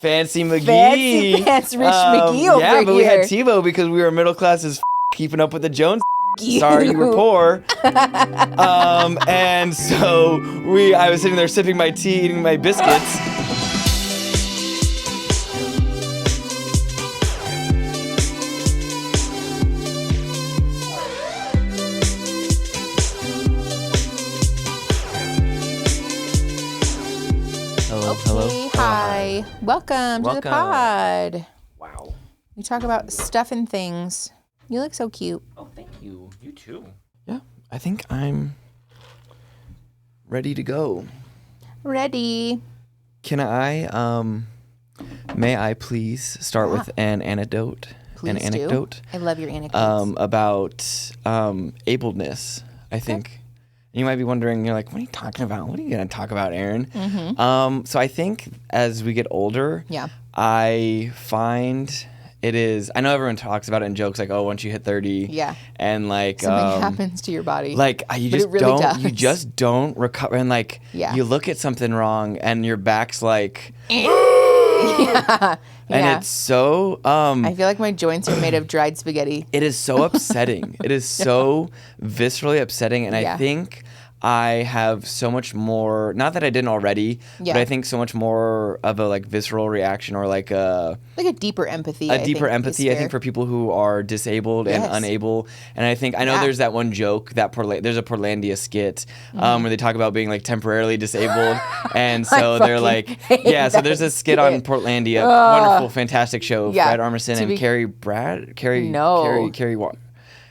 Fancy McGee. Fancy Pants Rich McGee over here. Yeah, but we had TiVo because we were middle class as keeping up with the Jones. Sorry you were poor. And so I was sitting there sipping my tea, eating my biscuits. Hello. Hi. Welcome to the pod. Wow. We talk about stuff and things. You look so cute. Oh, thank you. You too. Yeah, I think I'm ready to go. Ready. Can I, may I please start with an anecdote? Please an anecdote. do. I love your anecdotes. About ableness, I think. You might be wondering, you're like, what are you talking about? What are you going to talk about, Erin? Mm-hmm. So I think as we get older, Yeah. I find it is, I know everyone talks about it in jokes like, oh, once you hit 30, Yeah. and like Something happens to your body. like you But just it really don't does. you just don't recover, and like Yeah. you look at something wrong and your back's like Yeah. and Yeah. it's so I feel like my joints are made of dried spaghetti. it is so upsetting. It is so viscerally upsetting, and Yeah. I think I have so much more, not that I didn't already, Yeah. but I think so much more of a like visceral reaction, or like a Deeper empathy. deeper empathy, I think, for people who are disabled and Yes. unable. And I think, I know Yeah. there's that one joke, that there's a Portlandia skit where they talk about being like temporarily disabled. And so they're fucking like, hate yeah, so that there's a skit on skit. Portlandia, wonderful, fantastic show, Yeah. Fred Armisen To and be-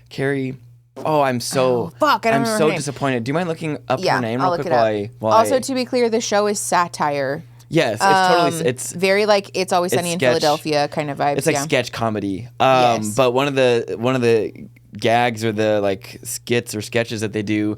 Carrie, oh, I'm so, fuck, I don't I'm remember so her name. disappointed. Do you mind looking up Yeah, her name I'll real look quick it up. while Also, I, to be clear, the show is satire. yes, it's totally, it's Very like It's Always Sunny in sketch. Philadelphia kind of vibes. It's like yeah. sketch comedy. Yes. But one of the gags or the like skits or sketches that they do.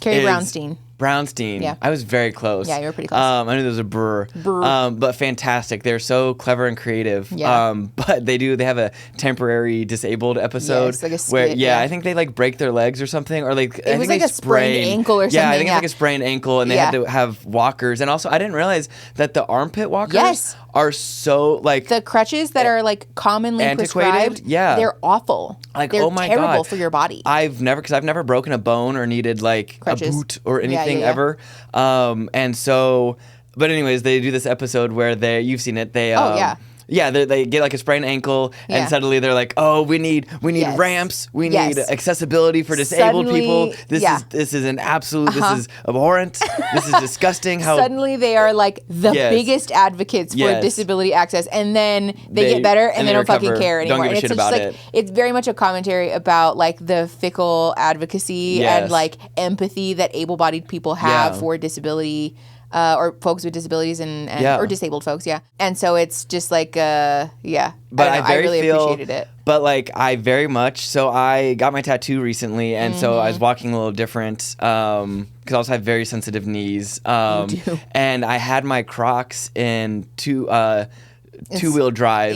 Carrie is Brownstein. Brownstein. Yeah. I was very close. Yeah, you were pretty close. I knew there was a brr. But fantastic. They're so clever and creative. Yeah. But they have a temporary disabled episode. Yes, like a where, skit, yeah, yeah. I think they like break their legs or something, or like It was like a sprained ankle or Yeah, I something, think yeah. it's like a sprained ankle, and they had Yeah. to have walkers. And also, I didn't realize that the armpit walkers Yes. are so like The crutches that are like commonly antiquated? prescribed, Yeah. they're awful. Like, they're oh my terrible God. for your body. I've never broken a bone or needed like Crutches. a boot or Yeah, anything yeah. ever. And so, but anyways, they do this episode where you've seen it. They, yeah. Yeah, they get like a sprained ankle, Yeah. and suddenly they're like, "Oh, we need Yes. ramps, we Yes. need accessibility for disabled Suddenly, people. This yeah. is an absolute. This is abhorrent. This is disgusting. How Suddenly they are like the Yes. biggest advocates for Yes. disability access, and then they They- get better and and they they don't fucking recover, care don't anymore. give a And shit it's just about like it. it's very much a commentary about like the fickle advocacy Yes. and like empathy that able-bodied people have Yeah. for disability. Or folks with disabilities and Yeah. or disabled folks, yeah. And so it's just like, yeah. But I, don't know, I really feel, appreciated it. But like I very much, so I got my tattoo recently, and so Mm-hmm. I was walking a little different because I also have very sensitive knees. do. And I had my Crocs in two-wheel drive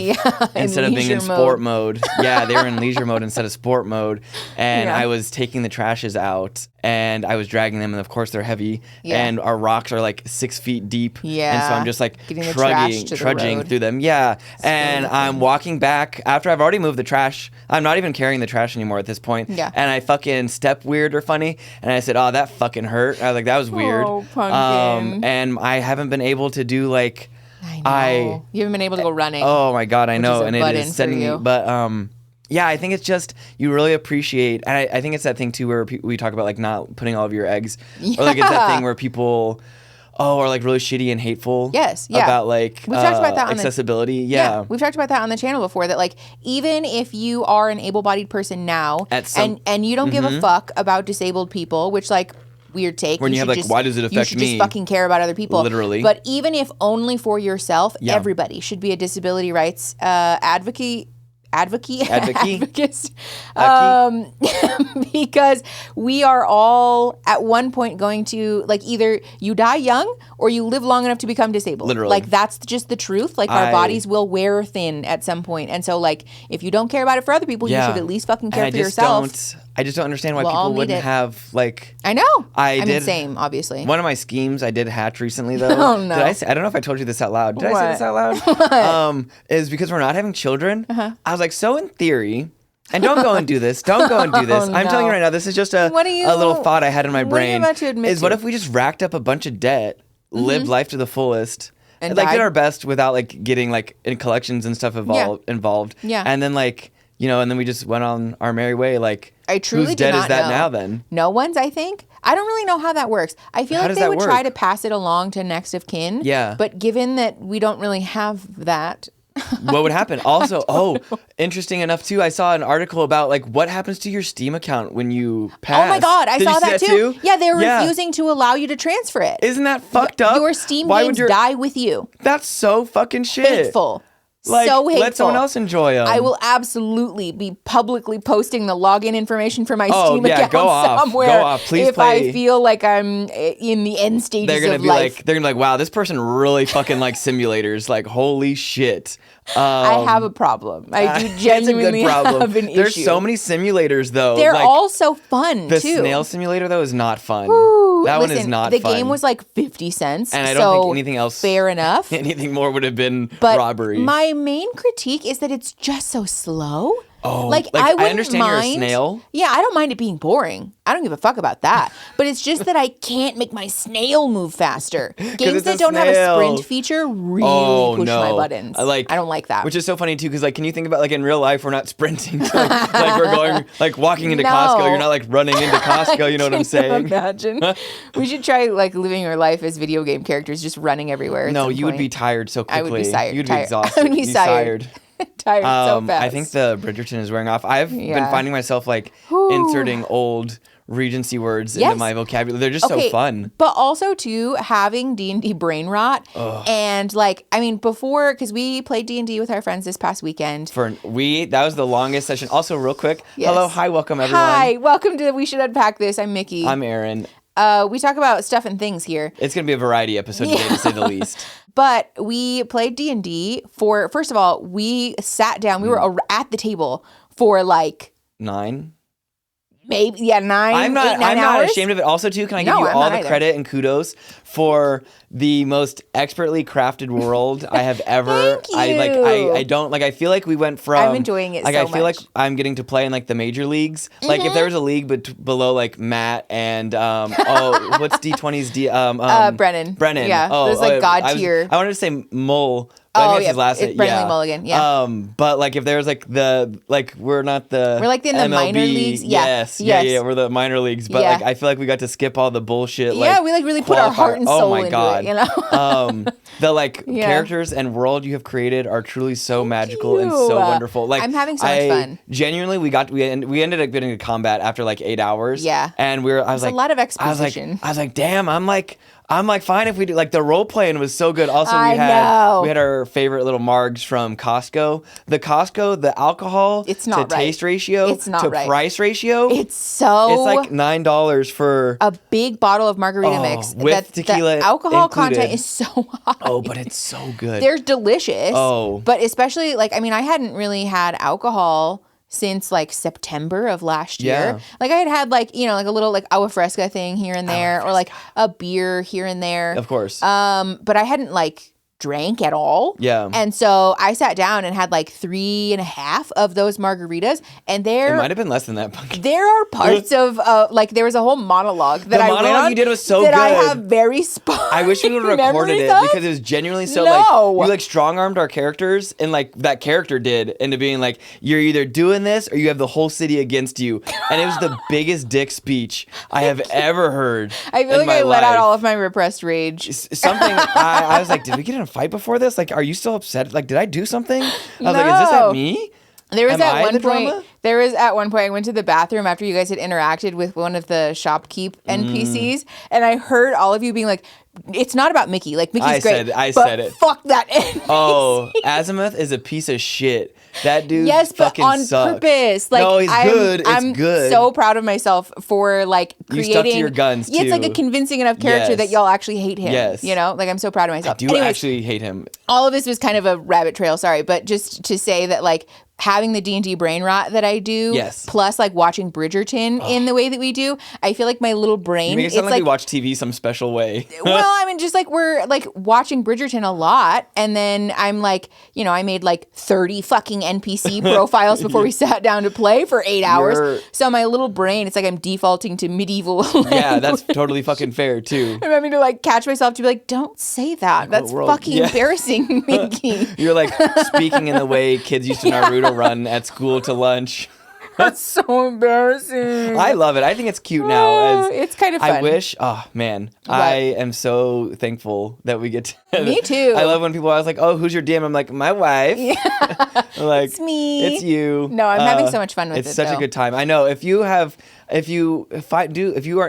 instead of being in leisure sport mode. Yeah, they were in leisure mode instead of sport mode. And Yeah. I was taking the trashes out, and I was dragging them, and of course they're heavy, Yeah. and our rocks are like 6 feet deep. And so Yeah. I'm just like Getting the trash to the trudging road. through them. Yeah. And I'm walking back after I've already moved the trash. I'm not even carrying the trash anymore at this point. Yeah. And I fucking step weird or funny. And I said, oh, that fucking hurt. I was like, that was weird. Oh, pumpkin. And I haven't been able to do like, I know. You haven't been able to go running. oh my God, I know. is a And it button is for setting me, you. but, yeah, I think it's just, you really appreciate, and I think it's that thing too where we talk about like not putting all of your eggs, or like it's that Yeah. thing where people, are like really shitty and hateful. Yes, yeah. About like We've talked about that on the- accessibility. Yeah. We've talked about that on the channel before, that like even if you are an able-bodied person now At some- and you don't give a fuck about disabled people, which like weird take. When you have, should like, why does it You affect should me? just fucking care about other people. Literally. But even if only for yourself, Yeah. everybody should be a disability rights advocate. Because we are all at one point going to, like, either you die young or you live long enough to become disabled. Literally. Like, that's just the truth. Like, our bodies will wear thin at some point. And so, like, if you don't care about it for other people, you should at least fucking care And for yourself. I just don't understand why We'll all people need wouldn't it. have like. I know. I mean, did- same, obviously. One of my schemes I did hatch recently though. Oh, no. Did I say, I don't know if I told you this out loud. Did I say this out loud? Is because we're not having children. I was like, so in theory. And don't go and do this. Don't go and do this. Oh, I'm telling you no. right now, this is just a little thought I had in my what are you brain. about to admit Is what to? if we just racked up a bunch of debt, lived life to the fullest, And like did died? our best without like getting like in collections and stuff involved. Yeah. And then like, and then we just went on our merry way. Like, I truly whose do debt not is that know. now then? No one's, I think. I don't really know how that works. I feel How like does they that would try work? to pass it along to next of kin. Yeah. But given that we don't really have that. What would happen? Also, interesting enough too, I saw an article about like what happens to your Steam account when you pass. Oh my God, I Did saw you see that too. Yeah, they're refusing to allow you to transfer it. Isn't that fucked up? Your Steam Why games would die with you. That's so fucking shit. Hateful. Like, So hateful. let someone else enjoy them. I will absolutely be publicly posting the login information for my Oh, Steam yeah, account go off. somewhere. Go off. Please if play. I feel like I'm in the end stages They're gonna of be life. like, wow, this person really fucking likes simulators. Like, holy shit. I have a problem. I do It's a genuinely good problem. have an There's issue. so many simulators though. They're like, all so fun the too. snail simulator though is not fun. Ooh, that one is listen, not the fun. game was like 50 cents. And I don't so think anything else- fair enough. Anything more would have been But robbery. my main critique is that it's just so slow. Oh, like like, I I wouldn't understand you're a mind. snail. Yeah, I don't mind it being boring. I don't give a fuck about that. But it's just that I can't make my snail move faster. Games it's a that don't have a snail. sprint feature really push my buttons. I don't like that. Which is so funny too, because like, can you think about like in real life, we're not sprinting, like we're going, like walking into No. Costco. You're not like running into Costco. You know what I'm Can you saying? imagine? We should try like living our life as video game characters, just running everywhere. at No, some you would be point. tired so quickly. I would be tired. You'd be exhausted. I would be You'd tired. Tired so fast. I think the Bridgerton is wearing off. I've been Yeah. finding myself like inserting old Regency words into Yes. my vocabulary. They're just so fun. But also too, having D&D brain rot and like, I mean, before, because we played D&D with our friends this past weekend. That was the longest session. Also, real quick, Yes. hello, hi, welcome everyone. Hi, welcome to We Should Unpack This. I'm Mickey. I'm Aaron. We talk about stuff and things here. It's gonna be a variety episode today, to say the least. But we played D&D for, first of all, we sat down, we were at the table for like 9. maybe, 9, I'm 8, 9 not hours. ashamed of it. Also, too, can I give No, you I'm all not the either. credit and kudos for the most expertly crafted world I have ever. Thank you. I don't like. I feel like we went from. I'm enjoying it Like so I feel much. like I'm getting to play in like the major leagues. Like if there was a league below like Matt and what's D20's Brennan. Brennan. Yeah, there's like God tier. I wanted to say Mole. But I think it's his last it's name. Brennan Mulligan. Yeah. But like if there's like we're not the We're like in the MLB. minor leagues. Yeah. Yes. Yes. Yeah. We're the minor leagues. But Yeah. like I feel like we got to skip all the bullshit. Yeah, like, we like really put our heart and soul oh my into God. it, you know? The like Yeah. characters and world you have created are truly so magical and so you. wonderful. Like I'm having so much fun. Genuinely, we ended up getting into combat after like 8 hours. Yeah. And I was There's like a lot of I exposition. was like, damn, I'm like fine if we do like the role playing was so good. Also I we know. had our favorite little margs from Costco. The alcohol It's not to right. taste ratio It's not to right. price ratio. It's so... It's like $9 for a big bottle of margarita mix. with tequila the alcohol included. content is so high. Oh, but it's so good. They're delicious. Oh. But especially, like, I mean, I hadn't really had alcohol since like September of last year. Yeah. Like I had like, you know, like a little like agua fresca thing here and there, or like a beer here and there. Of course. But I hadn't like drank at all. Yeah. And so I sat down and had like 3.5 of those margaritas, and It might have been less than that. there are parts of like there was a whole monologue that The I went monologue on you did was so that I good. have very sparse. I wish we would have recorded it memories of. because it was genuinely so No. like you like strong armed our characters and like that character did into being like you're either doing this or you have the whole city against you, and it was the biggest dick speech I have ever heard. I feel in like my I let out life. all of my repressed rage. Something I was like, did we get in a fight before this? Like, are you still upset? Like, did I do something? I was like, is this at me? There was Am I at one the point. drama? There was at one point I went to the bathroom after you guys had interacted with one of the shopkeep Mm. NPCs, and I heard all of you being like, "It's not about Mickey. Like Mickey's great." I but said it. Fuck that NPC. Oh, Azimuth is a piece of shit. That dude Yes, but fucking on sucks. purpose. Like No, he's good. It's I'm good. so proud of myself for like You creating. stuck to your guns, Yeah, it's like a too. convincing enough character Yes. that y'all actually hate him. Yes. You know, like I'm so proud of myself. Do Anyways, actually hate him? all of this was kind of a rabbit trail. Sorry, but just to say that like. having the D&D brain rot that I do, Yes. plus like watching Bridgerton in the way that we do, I feel like my little brain, You make it sound it's like we watch TV some special way. well, I mean, just like we're like watching Bridgerton a lot. And then I'm like, you know, I made like 30 fucking NPC profiles before we sat down to play for 8 hours. So my little brain, it's like I'm defaulting to medieval Yeah, that's totally fucking fair too. I'm having to like catch myself to be like, don't say that. That's fucking embarrassing, Mickey. You're like speaking in the way kids used to Naruto run at school to lunch. That's so embarrassing. I love it. I think it's cute now. It's kind of fun. I wish, oh man, I am so thankful that we get to. Me too. I love when people are like, oh, who's your DM? I'm like, my wife. Yeah. Like, it's me. It's you. No, I'm having so much fun with it. It's such a good time. I know. If you are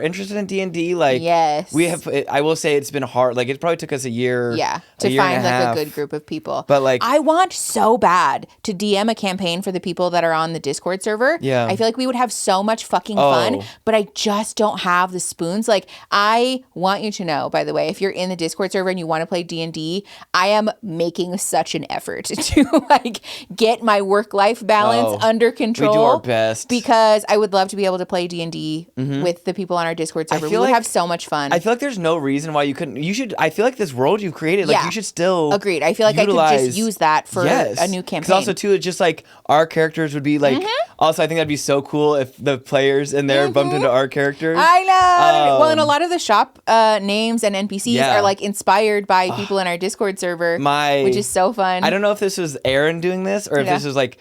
interested in D&D, like, yes, we have. I will say it's been hard. Like, it probably took us a year. Yeah, to find like a good group of people. But like, I want so bad to DM a campaign for the people that are on the Discord server. Yeah, I feel like we would have so much fucking fun, but I just don't have the spoons. Like, I want you to know, by the way, if you're in the Discord server and you want to play D&D, I am making such an effort to like get my work-life balance under control. We do our best because I would love to be able to play D&D with the people on our Discord server. We would have so much fun. I feel like there's no reason why you couldn't. You should. I feel like this world you've created, like you should still. Agreed. I feel like I could just use that for a new campaign. Because also too, it's just like our characters would be like. Also, I think that'd be so cool if the players in there bumped into our characters. I know. Well, and a lot of the shop names and NPCs are like inspired by people in our Discord server, which is so fun. I don't know if this was Aaron doing this or if this was like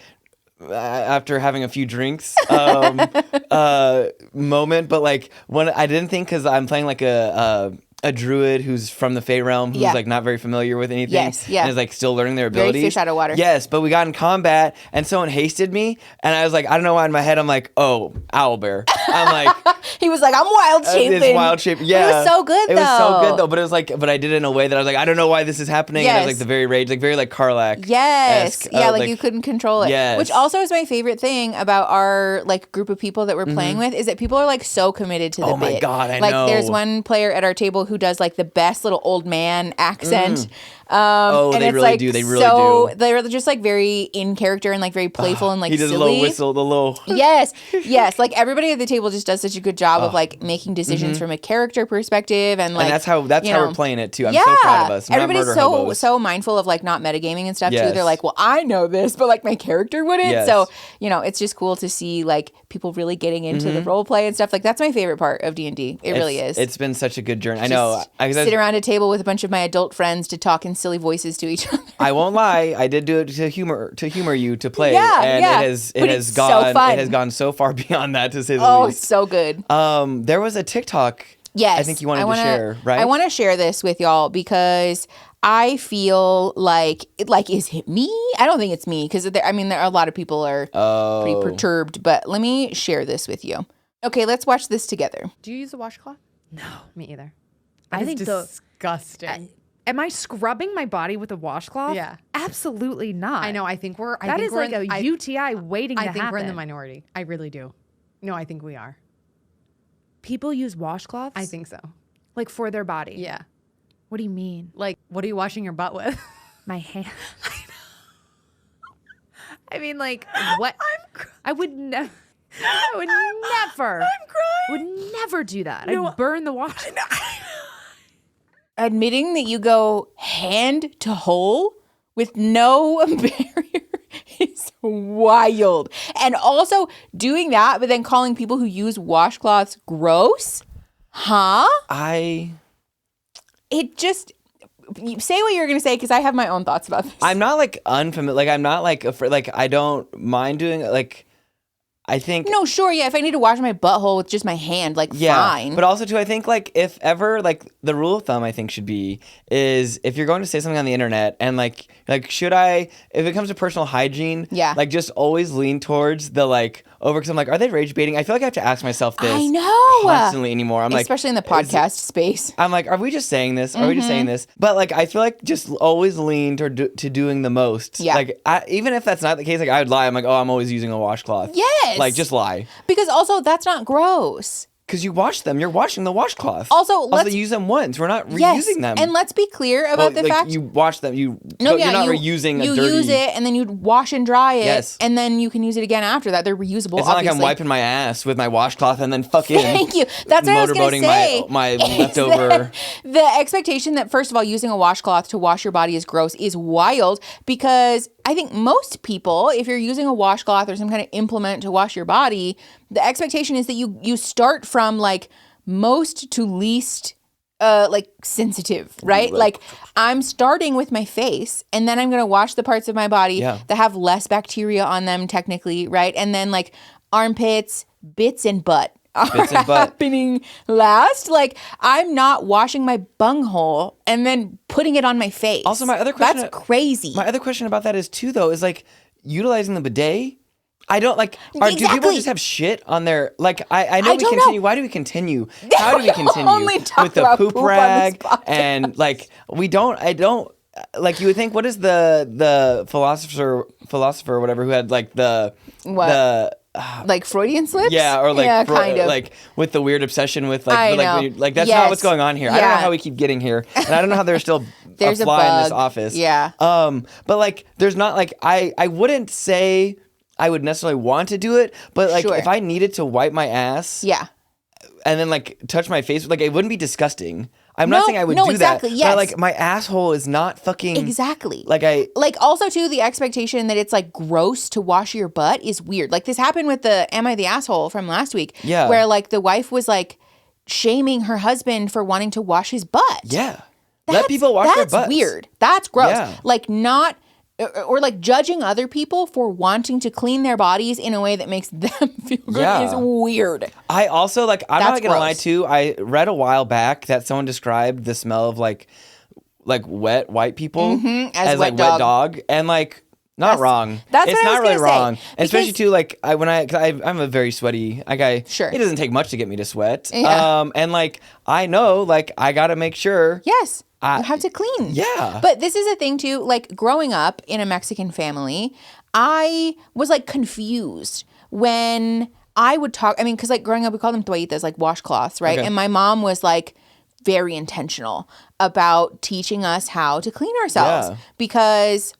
after having a few drinks moment, but like when I didn't think because I'm playing like a druid who's from the Fey realm who's like not very familiar with anything. Yes, yeah. And is like still learning their abilities. Very fish out of water. Yes, but we got in combat and someone hasted me and I was like, I don't know why in my head I'm like, oh, owlbear. I'm like he was like, I'm wild shaping. It's wild shape. Yeah. It was so good though. It was so good though, but it was like, but I did it in a way that I was like, I don't know why this is happening. And I was like the very rage, like very like Karlach. Yes. Yeah, like you couldn't control it. Yes. Which also is my favorite thing about our like group of people that we're playing with is that people are like so committed to the bit. Oh my God, I know. know. Like there's one player at our table who does like the best little old man accent. And they it's really do. They really do. They're just like very in character and like very playful and like he does silly. a little whistle, the little. Yes. Like everybody at the table just does such a good job of like making decisions from a character perspective and like. And that's how we're playing it too. I'm so proud of us. We're everybody's so mindful of like not metagaming and stuff too. They're like, well, I know this, but like my character wouldn't. Yes. So it's just cool to see like people really getting into the role play and stuff. Like that's my favorite part of D&D. It really is. It's been such a good journey. I know. I sit around a table with a bunch of my adult friends to talk in silly voices to each other. I won't lie. I did do it to humor you to play. It has gone so far beyond that to say the least. Oh, it's so good. There was a TikTok. Yes, I think you wanted to share, right? I want to share this with y'all because I feel like is it me? I don't think it's me because there are a lot of people are pretty perturbed. But let me share this with you. Okay, let's watch this together. Do you use a washcloth? No, me either. I think disgusting. Am I scrubbing my body with a washcloth? Yeah, absolutely not. I know. I think we're. That is like a UTI waiting to happen. I think we're in the minority. I really do. No, I think we are. People use washcloths? I think so. Like for their body? Yeah. What do you mean? Like, what are you washing your butt with? My hand. I mean, like, what? I would never. I would never. I'm crying. Would never do that. No, I'd burn the wash. Admitting that you go hand to hole with no barrier is wild. And also doing that, but then calling people who use washcloths gross? Huh? It just... Say what you're going to say because I have my own thoughts about this. I'm not like unfamiliar. Like I'm not like afraid. Like I don't mind doing like. I think no, sure, yeah. If I need to wash my butthole with just my hand, like fine. But also too, I think like if ever like the rule of thumb I think should be is if you're going to say something on the internet and like should I if it comes to personal hygiene, like just always lean towards the like over because I'm like are they rage baiting? I feel like I have to ask myself this. I know constantly anymore. I'm especially in the podcast space. I'm like, are we just saying this? Are we just saying this? But like I feel like just always lean to doing the most. Yeah. Like even if that's not the case, like I would lie. I'm like, oh, I'm always using a washcloth. Yes. Like, just lie. Because also, that's not gross. Because you wash them. You're washing the washcloth. Also, let's use them once. We're not reusing them. And let's be clear about the fact you wash them. You're not reusing a dirty. You use it and then you wash and dry it. Yes. And then you can use it again after that. They're reusable. It's not like I'm wiping my ass with my washcloth and then fucking. Thank you. That's what I was going to say. My leftover. The expectation that, first of all, using a washcloth to wash your body is gross is wild, because I think most people, if you're using a washcloth or some kind of implement to wash your body, the expectation is that you start from like most to least like sensitive, right? Like I'm starting with my face and then I'm going to wash the parts of my body that have less bacteria on them technically, right? And then like armpits, bits and butt are happening last. Like I'm not washing my bunghole and then putting it on my face. Also, my other question. That's crazy. My other question about that is too, though, is like utilizing the bidet. I don't like. Do people just have shit on their like? I know we continue. Why do we continue? How do we continue with the poop rag and like we don't? I don't like. You would think. What is the philosopher or whatever who had like the like Freudian slips? Yeah, or like kind of. like with the weird obsession with like I know. like that's not what's going on here. I don't know how we keep getting here, and I don't know how there's still a fly in this office. Yeah. But like there's not like I wouldn't say I would necessarily want to do it, but like if I needed to wipe my ass, and then like touch my face, like it wouldn't be disgusting. I'm not saying I would do that. Yes. But like my asshole is not fucking like also too the expectation that it's like gross to wash your butt is weird. Like this happened with the Am I the Asshole from last week, where like the wife was like shaming her husband for wanting to wash his butt. Yeah, let people wash their butts. That's weird. That's gross. Yeah. Like not. Or like judging other people for wanting to clean their bodies in a way that makes them feel good is weird. I also like, I'm not going to lie too. I read a while back that someone described the smell of like wet white people as like wet dog. And like, not wrong. It's not really wrong. And especially too, like I'm a very sweaty guy. Sure. It doesn't take much to get me to sweat. Yeah. And like, I know, like I got to make sure. Yes. You have to clean. Yeah. But this is a thing too, like growing up in a Mexican family, I was like confused when I would talk. I mean, because like growing up, we called them toallitas, like washcloths, right? Okay. And my mom was like very intentional about teaching us how to clean ourselves because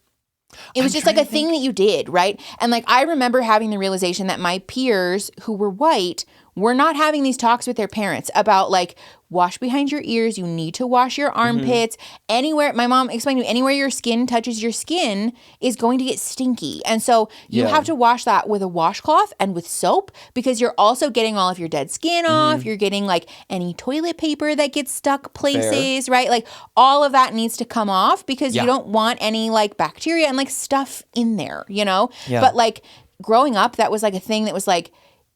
it was just like a thing that you did, right? And like I remember having the realization that my peers who were white were not having these talks with their parents about like wash behind your ears, you need to wash your armpits, anywhere. My mom explained to me, anywhere your skin touches your skin is going to get stinky. And so you have to wash that with a washcloth and with soap because you're also getting all of your dead skin off. You're getting like any toilet paper that gets stuck places, right? Like all of that needs to come off because you don't want any like bacteria and like stuff in there, you know? Yeah. But like growing up, that was like a thing that was like,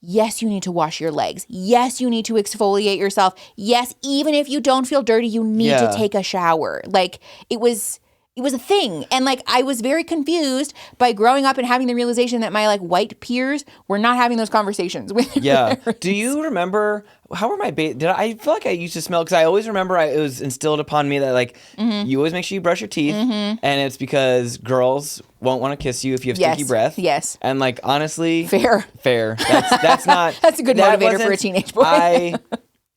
yes, you need to wash your legs. Yes, you need to exfoliate yourself. Yes, even if you don't feel dirty, you need to take a shower. Like it was a thing. And like I was very confused by growing up and having the realization that my like white peers were not having those conversations with Yeah. Do you remember how were my I feel like I used to smell because I always remember it was instilled upon me that like you always make sure you brush your teeth and it's because girls won't want to kiss you if you have stinky breath. Yes. And like honestly, fair. That's not that's a good motivator for a teenage boy.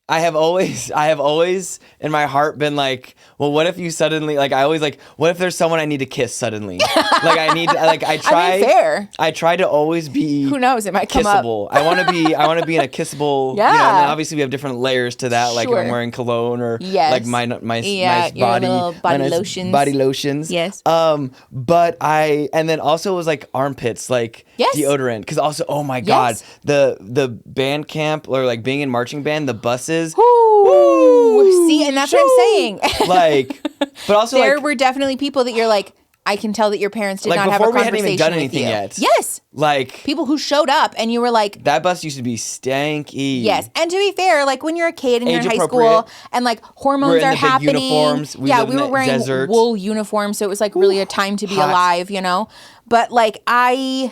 I have always in my heart been like, well, what if you suddenly like I always like, what if there's someone I need to kiss suddenly? Like I need to, like I try. I mean, fair. I try to always be. Who knows? It might come kissable. up. I want to be in a kissable. Yeah. You know, and then obviously we have different layers to that. Like if I'm wearing cologne or like my nice body lotions. Body lotions. Yes. But and then also it was like armpits, like deodorant, because also oh my god, the band camp or like being in marching band, the buses. Woo. See, and that's what I'm saying. Like, but also there were definitely people that you're like, I can tell that your parents did not have a conversation before we hadn't even done anything yet. Yes. Like people who showed up and you were like, that bus used to be stanky. Yes. And to be fair, like when you're a kid and you're in high school and like hormones are happening. Big uniforms. We were wearing wool uniforms, so it was like really a time to be alive, you know? But like I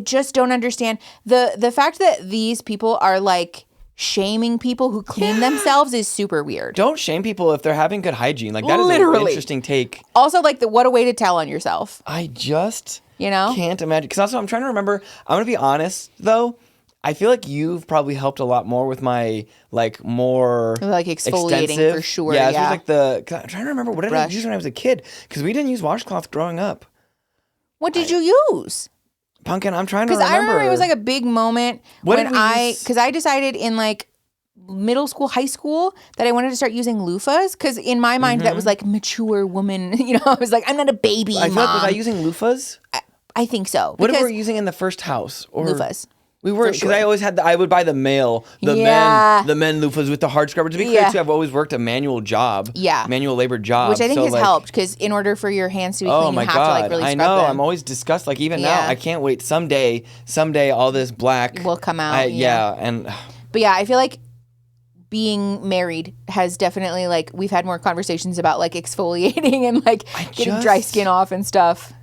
just don't understand the fact that these people are like shaming people who clean themselves is super weird. Don't shame people if they're having good hygiene. Like that is an interesting take. Also, like what a way to tell on yourself. I just can't imagine. Because also I'm trying to remember. I'm gonna be honest though. I feel like you've probably helped a lot more with my more exfoliating extensive, for sure. Yeah, Yeah. I'm trying to remember what did I use when I was a kid because we didn't use washcloth growing up. What did you use? Pumpkin, I'm trying to remember. Because I remember it was a big moment because I decided in middle school, high school that I wanted to start using loofahs because in my mind that was mature woman. I was like, I'm not a baby. I Mom. felt was I using loofahs? I think so. What were we using in the first house? Or loofahs. We were because I always had I would buy the men loofahs with the hard scrubber. To be clear, too, I've always worked a manual job, manual labor job, which I think has helped because in order for your hands to be clean, you have to really scrub I know. them. I'm always disgusted. Even now, I can't wait. Someday, all this black will come out. But yeah, I feel like being married has definitely we've had more conversations about exfoliating and getting dry skin off and stuff.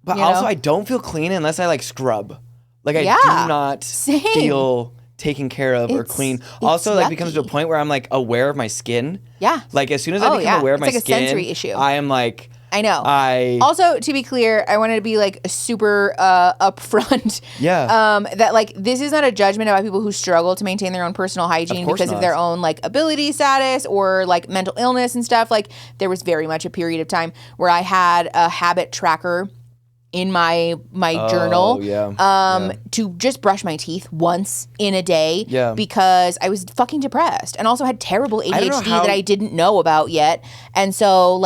But also, I don't feel clean unless I scrub. I do not feel taken care of or clean. Also, becomes to a point where I'm aware of my skin. Yeah. As soon as I become aware of my skin, it's a sensory issue. I am I know. Also, to be clear, I wanted to be super upfront. Yeah. That this is not a judgment about people who struggle to maintain their own personal hygiene because of their own ability status or mental illness and stuff. There was very much a period of time where I had a habit tracker in my journal to just brush my teeth once in a day because I was fucking depressed and also had terrible ADHD that I didn't know about yet. And so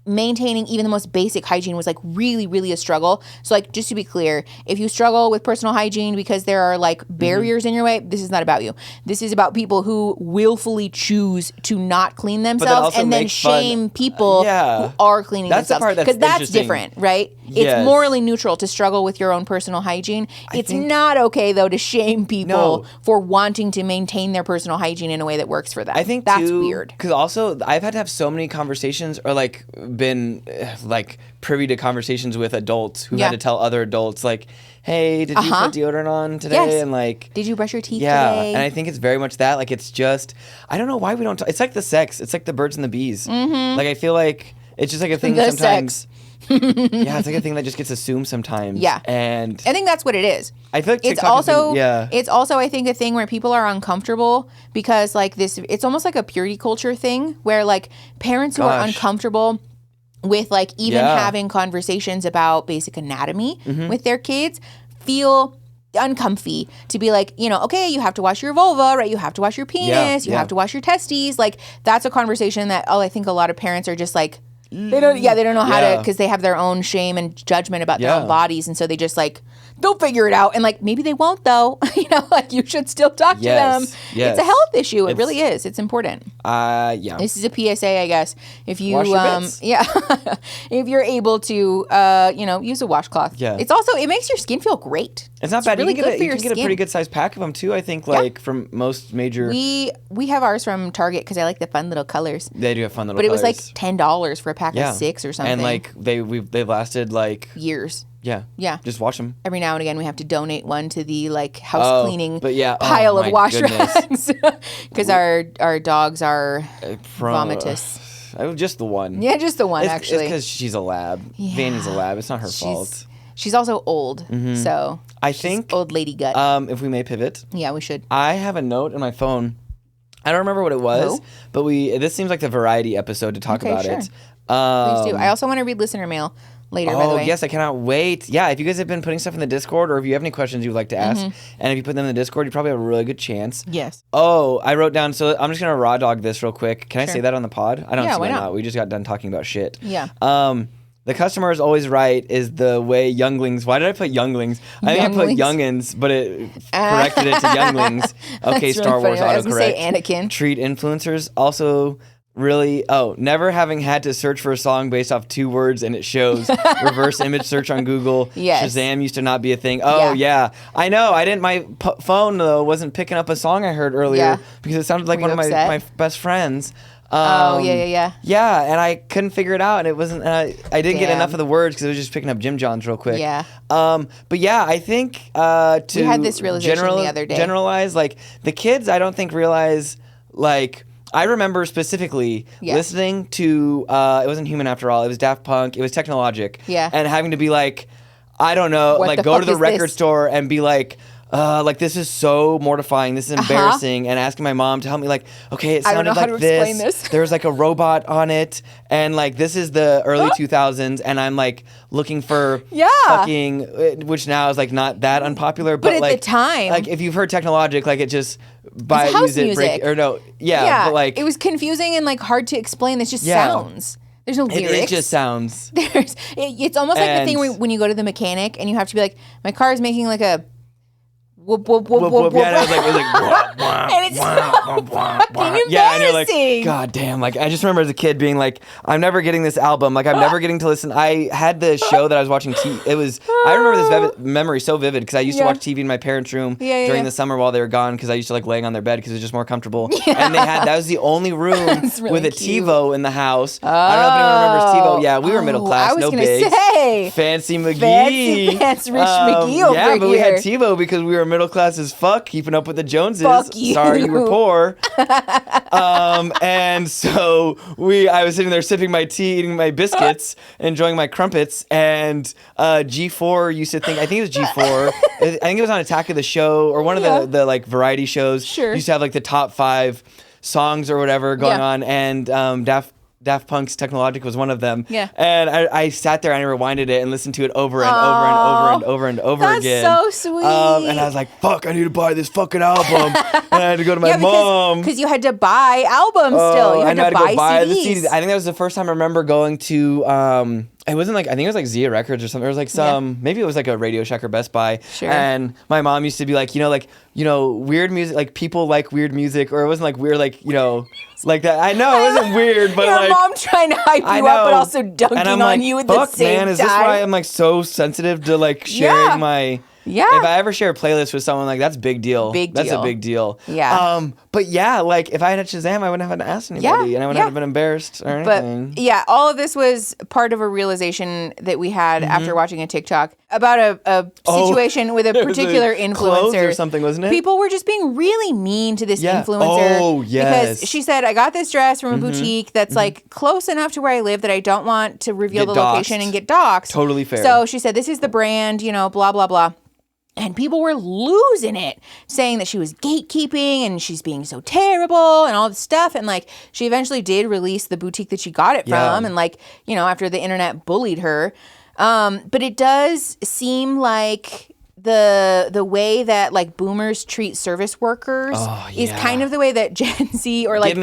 maintaining even the most basic hygiene was really, really a struggle. So just to be clear, if you struggle with personal hygiene because there are barriers in your way, this is not about you. This is about people who willfully choose to not clean themselves and then shame people who are cleaning themselves. Because that's different, right? Yes. It's morally neutral to struggle with your own personal hygiene. It's not okay though to shame people for wanting to maintain their personal hygiene in a way that works for them. I think that's weird. Because also I've had to have so many conversations or been privy to conversations with adults who had to tell other adults hey, did you put deodorant on today? Yes. And did you brush your teeth today? And I think it's very much that it's just I don't know why we don't it's like the sex, it's like the birds and the bees. I feel it's just a thing sometimes. It's a thing that just gets assumed sometimes. Yeah. And I think that's what it is. I feel like it's also I think a thing where people are uncomfortable because it's almost like a purity culture thing where parents who are uncomfortable with even having conversations about basic anatomy with their kids feel uncomfy to be okay, you have to wash your vulva, right? You have to wash your penis, you have to wash your testes. That's a conversation that I think a lot of parents are just they don't know how to because they have their own shame and judgment about their own bodies, and so they just they'll figure it out, and maybe they won't though. You should still talk to them. Yes. It's a health issue. It really is. It's important. This is a PSA, I guess. If you if you're able to use a washcloth. Yeah. It's also it makes your skin feel great. It's not bad. Really you can get a pretty good sized pack of them too. I think from most major. We have ours from Target because I like the fun little colors. They do have fun little colors. But it was $10 for a pack of 6 or something. And they've lasted years. Yeah. Yeah. Just wash them. Every now and again, we have to donate one to the house cleaning pile of wash rags because our dogs are vomitous. Just the one. Yeah, just the one, actually. It's because she's a lab. Yeah. Vanny's a lab. It's not her fault. She's also old, so I think old lady gut. If we may pivot. Yeah, we should. I have a note in my phone. I don't remember what it was, but this seems like the variety episode to talk about it. Please do. I also want to read listener mail later, by the way. Yes, I cannot wait. Yeah, if you guys have been putting stuff in the Discord or if you have any questions you'd like to ask, and if you put them in the Discord, you probably have a really good chance. Yes. Oh, I wrote down, so I'm just going to raw dog this real quick. Can I say that on the pod? I don't see why not. We just got done talking about shit. Yeah. The customer is always right is the way younglings. Why did I put younglings? I think I put youngins, but it corrected it to younglings. Okay, Star Wars autocorrect. I was going to say Anakin. Treat influencers also really. Never having had to search for a song based off 2 words and it shows. Reverse image search on Google. Yes. Shazam used to not be a thing. Yeah. I know. I didn't. My phone though wasn't picking up a song I heard earlier because it sounded like one of my best friends. Yeah, and I couldn't figure it out, and it wasn't. I didn't get enough of the words because it was just picking up Jim John's real quick. Yeah. But yeah, I think to we had this realization the other day. Generalize the kids. I don't think realize I remember specifically listening to it wasn't Human After All. It was Daft Punk. It was Technologic. Yeah. And having to be I don't know, go to the record store and be like this is so mortifying. This is embarrassing. And asking my mom to help me, like, okay, it sounded like this. There's like a robot on it. And like, this is the early 2000s. And I'm like looking for fucking, which now is like not that unpopular. But at like, the time. Like if you've heard Technologic, like it just, buy it, house use it, music. break, or no. Yeah. But like. It was confusing and like hard to explain. It's just sounds. There's no lyrics. It just sounds. It's almost like the thing where when you go to the mechanic and you have to be like, my car is making like a whoop, whoop, whoop, whoop, whoop. Yeah, it was like and it's so fucking embarrassing. Yeah, and you're like, God damn. Like, I just remember as a kid being like, I'm never getting this album. Like, I'm never getting to listen. I had the show that I was watching. I remember this memory so vivid because I used to watch TV in my parents' room during the summer while they were gone because I used to like laying on their bed because it was just more comfortable. And that was the only room with a TiVo in the remember TiVo. Yeah, we were middle class, no bigs. Fancy McGee. Fancy Rich McGee over here. Yeah, but we had TiVo because we were middle class as fuck, keeping up with the Joneses. Fuck you. Sorry you were poor. And so I was sitting there sipping my tea, eating my biscuits, enjoying my crumpets, and G4 used to think, I think it was G4, I think it was on Attack of the Show, or one of the like variety shows. Sure. Used to have like the top 5 songs or whatever going on, and Daft Punk's Technologic was one of them. Yeah. And I sat there and I rewinded it and listened to it over and over and over and over and over again. That's so sweet. And I was like, fuck, I need to buy this fucking album. And I had to go to my mom. Because you had to buy albums still. You had to buy the CDs. CDs. I think that was the first time I remember going to... it wasn't like, I think it was like Zia Records or something. There was like maybe it was like a Radio Shack or Best Buy. Sure. And my mom used to be like, weird music, like people like weird music, or it wasn't like weird, like, like that. I know it wasn't weird, but your like. Mom trying to hype you up, but also dunking on you at the same time. Man, is this why I'm like so sensitive to like sharing my. Yeah. If I ever share a playlist with someone, like that's a big deal. That's a big deal. Yeah. But yeah, like if I had Shazam, I wouldn't have had to ask anybody, and I wouldn't have been embarrassed or anything. But yeah, all of this was part of a realization that we had after watching a TikTok about a situation with a particular influencer clothes or something, wasn't it? People were just being really mean to this influencer. Oh, yes. Because she said, I got this dress from a boutique that's like close enough to where I live that I don't want to reveal the location and get doxxed. Totally fair. So she said, this is the brand, blah, blah, blah. And people were losing it, saying that she was gatekeeping and she's being so terrible and all this stuff. And like, she eventually did release the boutique that she got it from. And like, after the internet bullied her. But it does seem like the way that like boomers treat service workers is kind of the way that Gen Z or like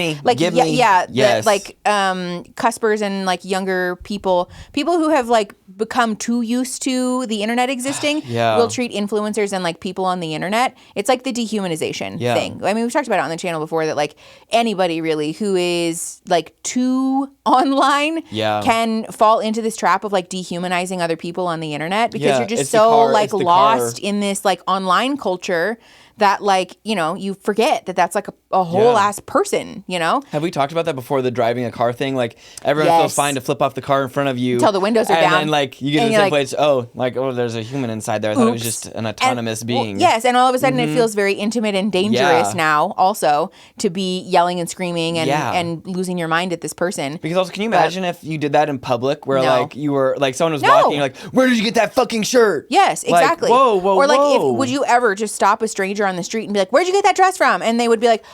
cuspers and like younger people who have like become too used to the internet existing will treat influencers and like people on the internet. It's like the dehumanization thing. I mean, we've talked about it on the channel before that like anybody really who is like too online can fall into this trap of like dehumanizing other people on the internet because you're just so like lost in this like online culture that like, you forget that that's like a whole ass person, Have we talked about that before, the driving a car thing? Like everyone feels fine to flip off the car in front of you. Until the windows are down. And then like you get to the same place, there's a human inside there. I thought it was just an autonomous being. Well, yes, and all of a sudden it feels very intimate and dangerous now also to be yelling and screaming and losing your mind at this person. Because also, can you imagine if you did that in public where like you were, like someone was walking, you're like, where did you get that fucking shirt? Yes, exactly. Like, whoa. Or like, would you ever just stop a stranger on the street and be like, where'd you get that dress from? And they would be like,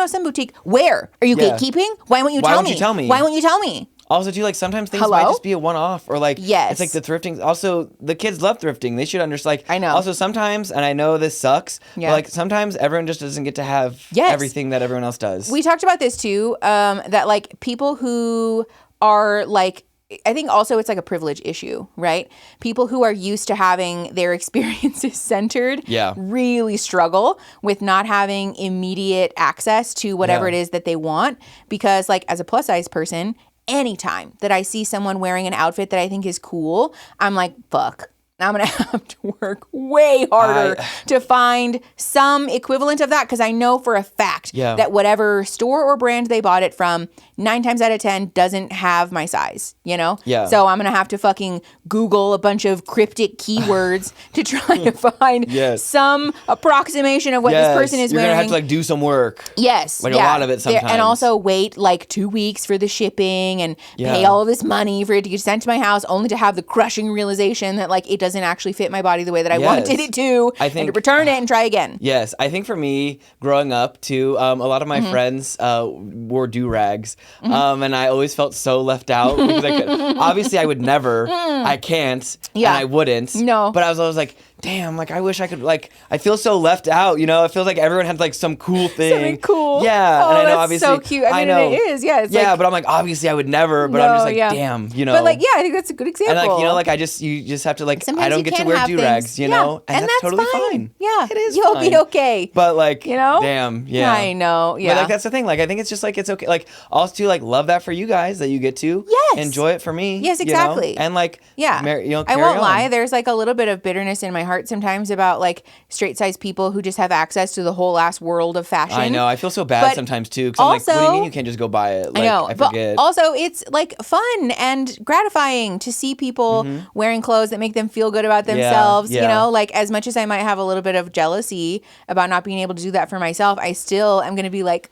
some boutique. Where? Are you gatekeeping? Why won't you tell me? Why won't you tell me? Also, too, like sometimes things might just be a one-off, or like it's like the thrifting. Also, the kids love thrifting. They should understand. Like, I know. Also, sometimes, and I know this sucks, but like sometimes everyone just doesn't get to have everything that everyone else does. We talked about this too. That like people who are like, I think also it's like a privilege issue, right? People who are used to having their experiences centered really struggle with not having immediate access to whatever it is that they want. Because like as a plus size person, anytime that I see someone wearing an outfit that I think is cool, I'm like, fuck. I'm going to have to work way harder to find some equivalent of that because I know for a fact that whatever store or brand they bought it from 9 times out of 10 doesn't have my size, you know? Yeah. So I'm going to have to fucking Google a bunch of cryptic keywords to try to find some approximation of what this person is You're wearing. You're going to have to like do some work. Yes. Like a lot of it sometimes. And also wait like 2 weeks for the shipping and pay all of this money for it to get sent to my house, only to have the crushing realization that like it doesn't actually fit my body the way that I wanted it to, and to return it and try again. Yes. I think for me, growing up too, a lot of my friends wore do-rags, and I always felt so left out because obviously I would never, I can't, and I wouldn't. No. But I was always like, damn, like I wish I could, like I feel so left out, you know? It feels like everyone had like some cool thing. Something cool. Yeah. Oh, and I know that's obviously so cute. I mean, know. it is. Yeah. It's yeah, like, but I'm like, obviously I would never, but I'm just like, damn, you know? But like, yeah, I think that's a good example. And like, you know, like you just have to like, sometimes I don't get to wear do-rags, you know? And that's totally fine. Yeah. It is You'll fine. be okay. But like, you know? Damn, yeah. I know, yeah. But like, that's the thing. Like, I think it's just like, it's okay. Like, also too, like, love that for you guys that you get to enjoy it for me. Yes, exactly. You know? And like, yeah. I I won't lie. There's like a little bit of bitterness in my heart sometimes about like straight size people who just have access to the whole ass world of fashion. I know. I feel so bad sometimes too. Because I'm like, what do you mean you can't just go buy it? Like, I know. I forget. But also, it's like fun and gratifying to see people wearing clothes that make them feel good about themselves. Yeah. You know, like as much as I might have a little bit of jealousy about not being able to do that for myself, I still am going to be like,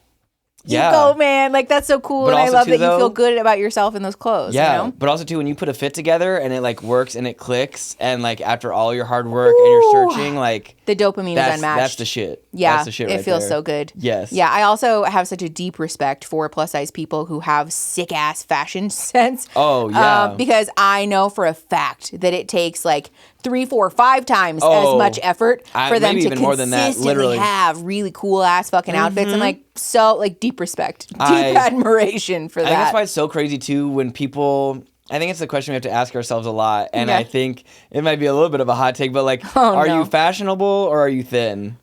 you go, man. Like, that's so cool. But and I also love too, that you feel good about yourself in those clothes. Yeah. You know? But also, too, when you put a fit together and it, like, works and it clicks and, like, after all your hard work and you're searching, like... The dopamine is unmatched. That's the shit. Yeah. That's the shit right It feels there. so good. Yes. Yeah. I also have such a deep respect for plus size people who have sick ass fashion sense. Oh, yeah. Because I know for a fact that it takes, like, 3, 4, 5 times as much effort for them maybe to even more than that, consistently literally. have really cool ass fucking outfits. I'm like, so like deep respect, deep admiration for that. I think that's why it's so crazy too when people. I think it's the question we have to ask ourselves a lot, and I think it might be a little bit of a hot take, but like, are you fashionable or are you thin?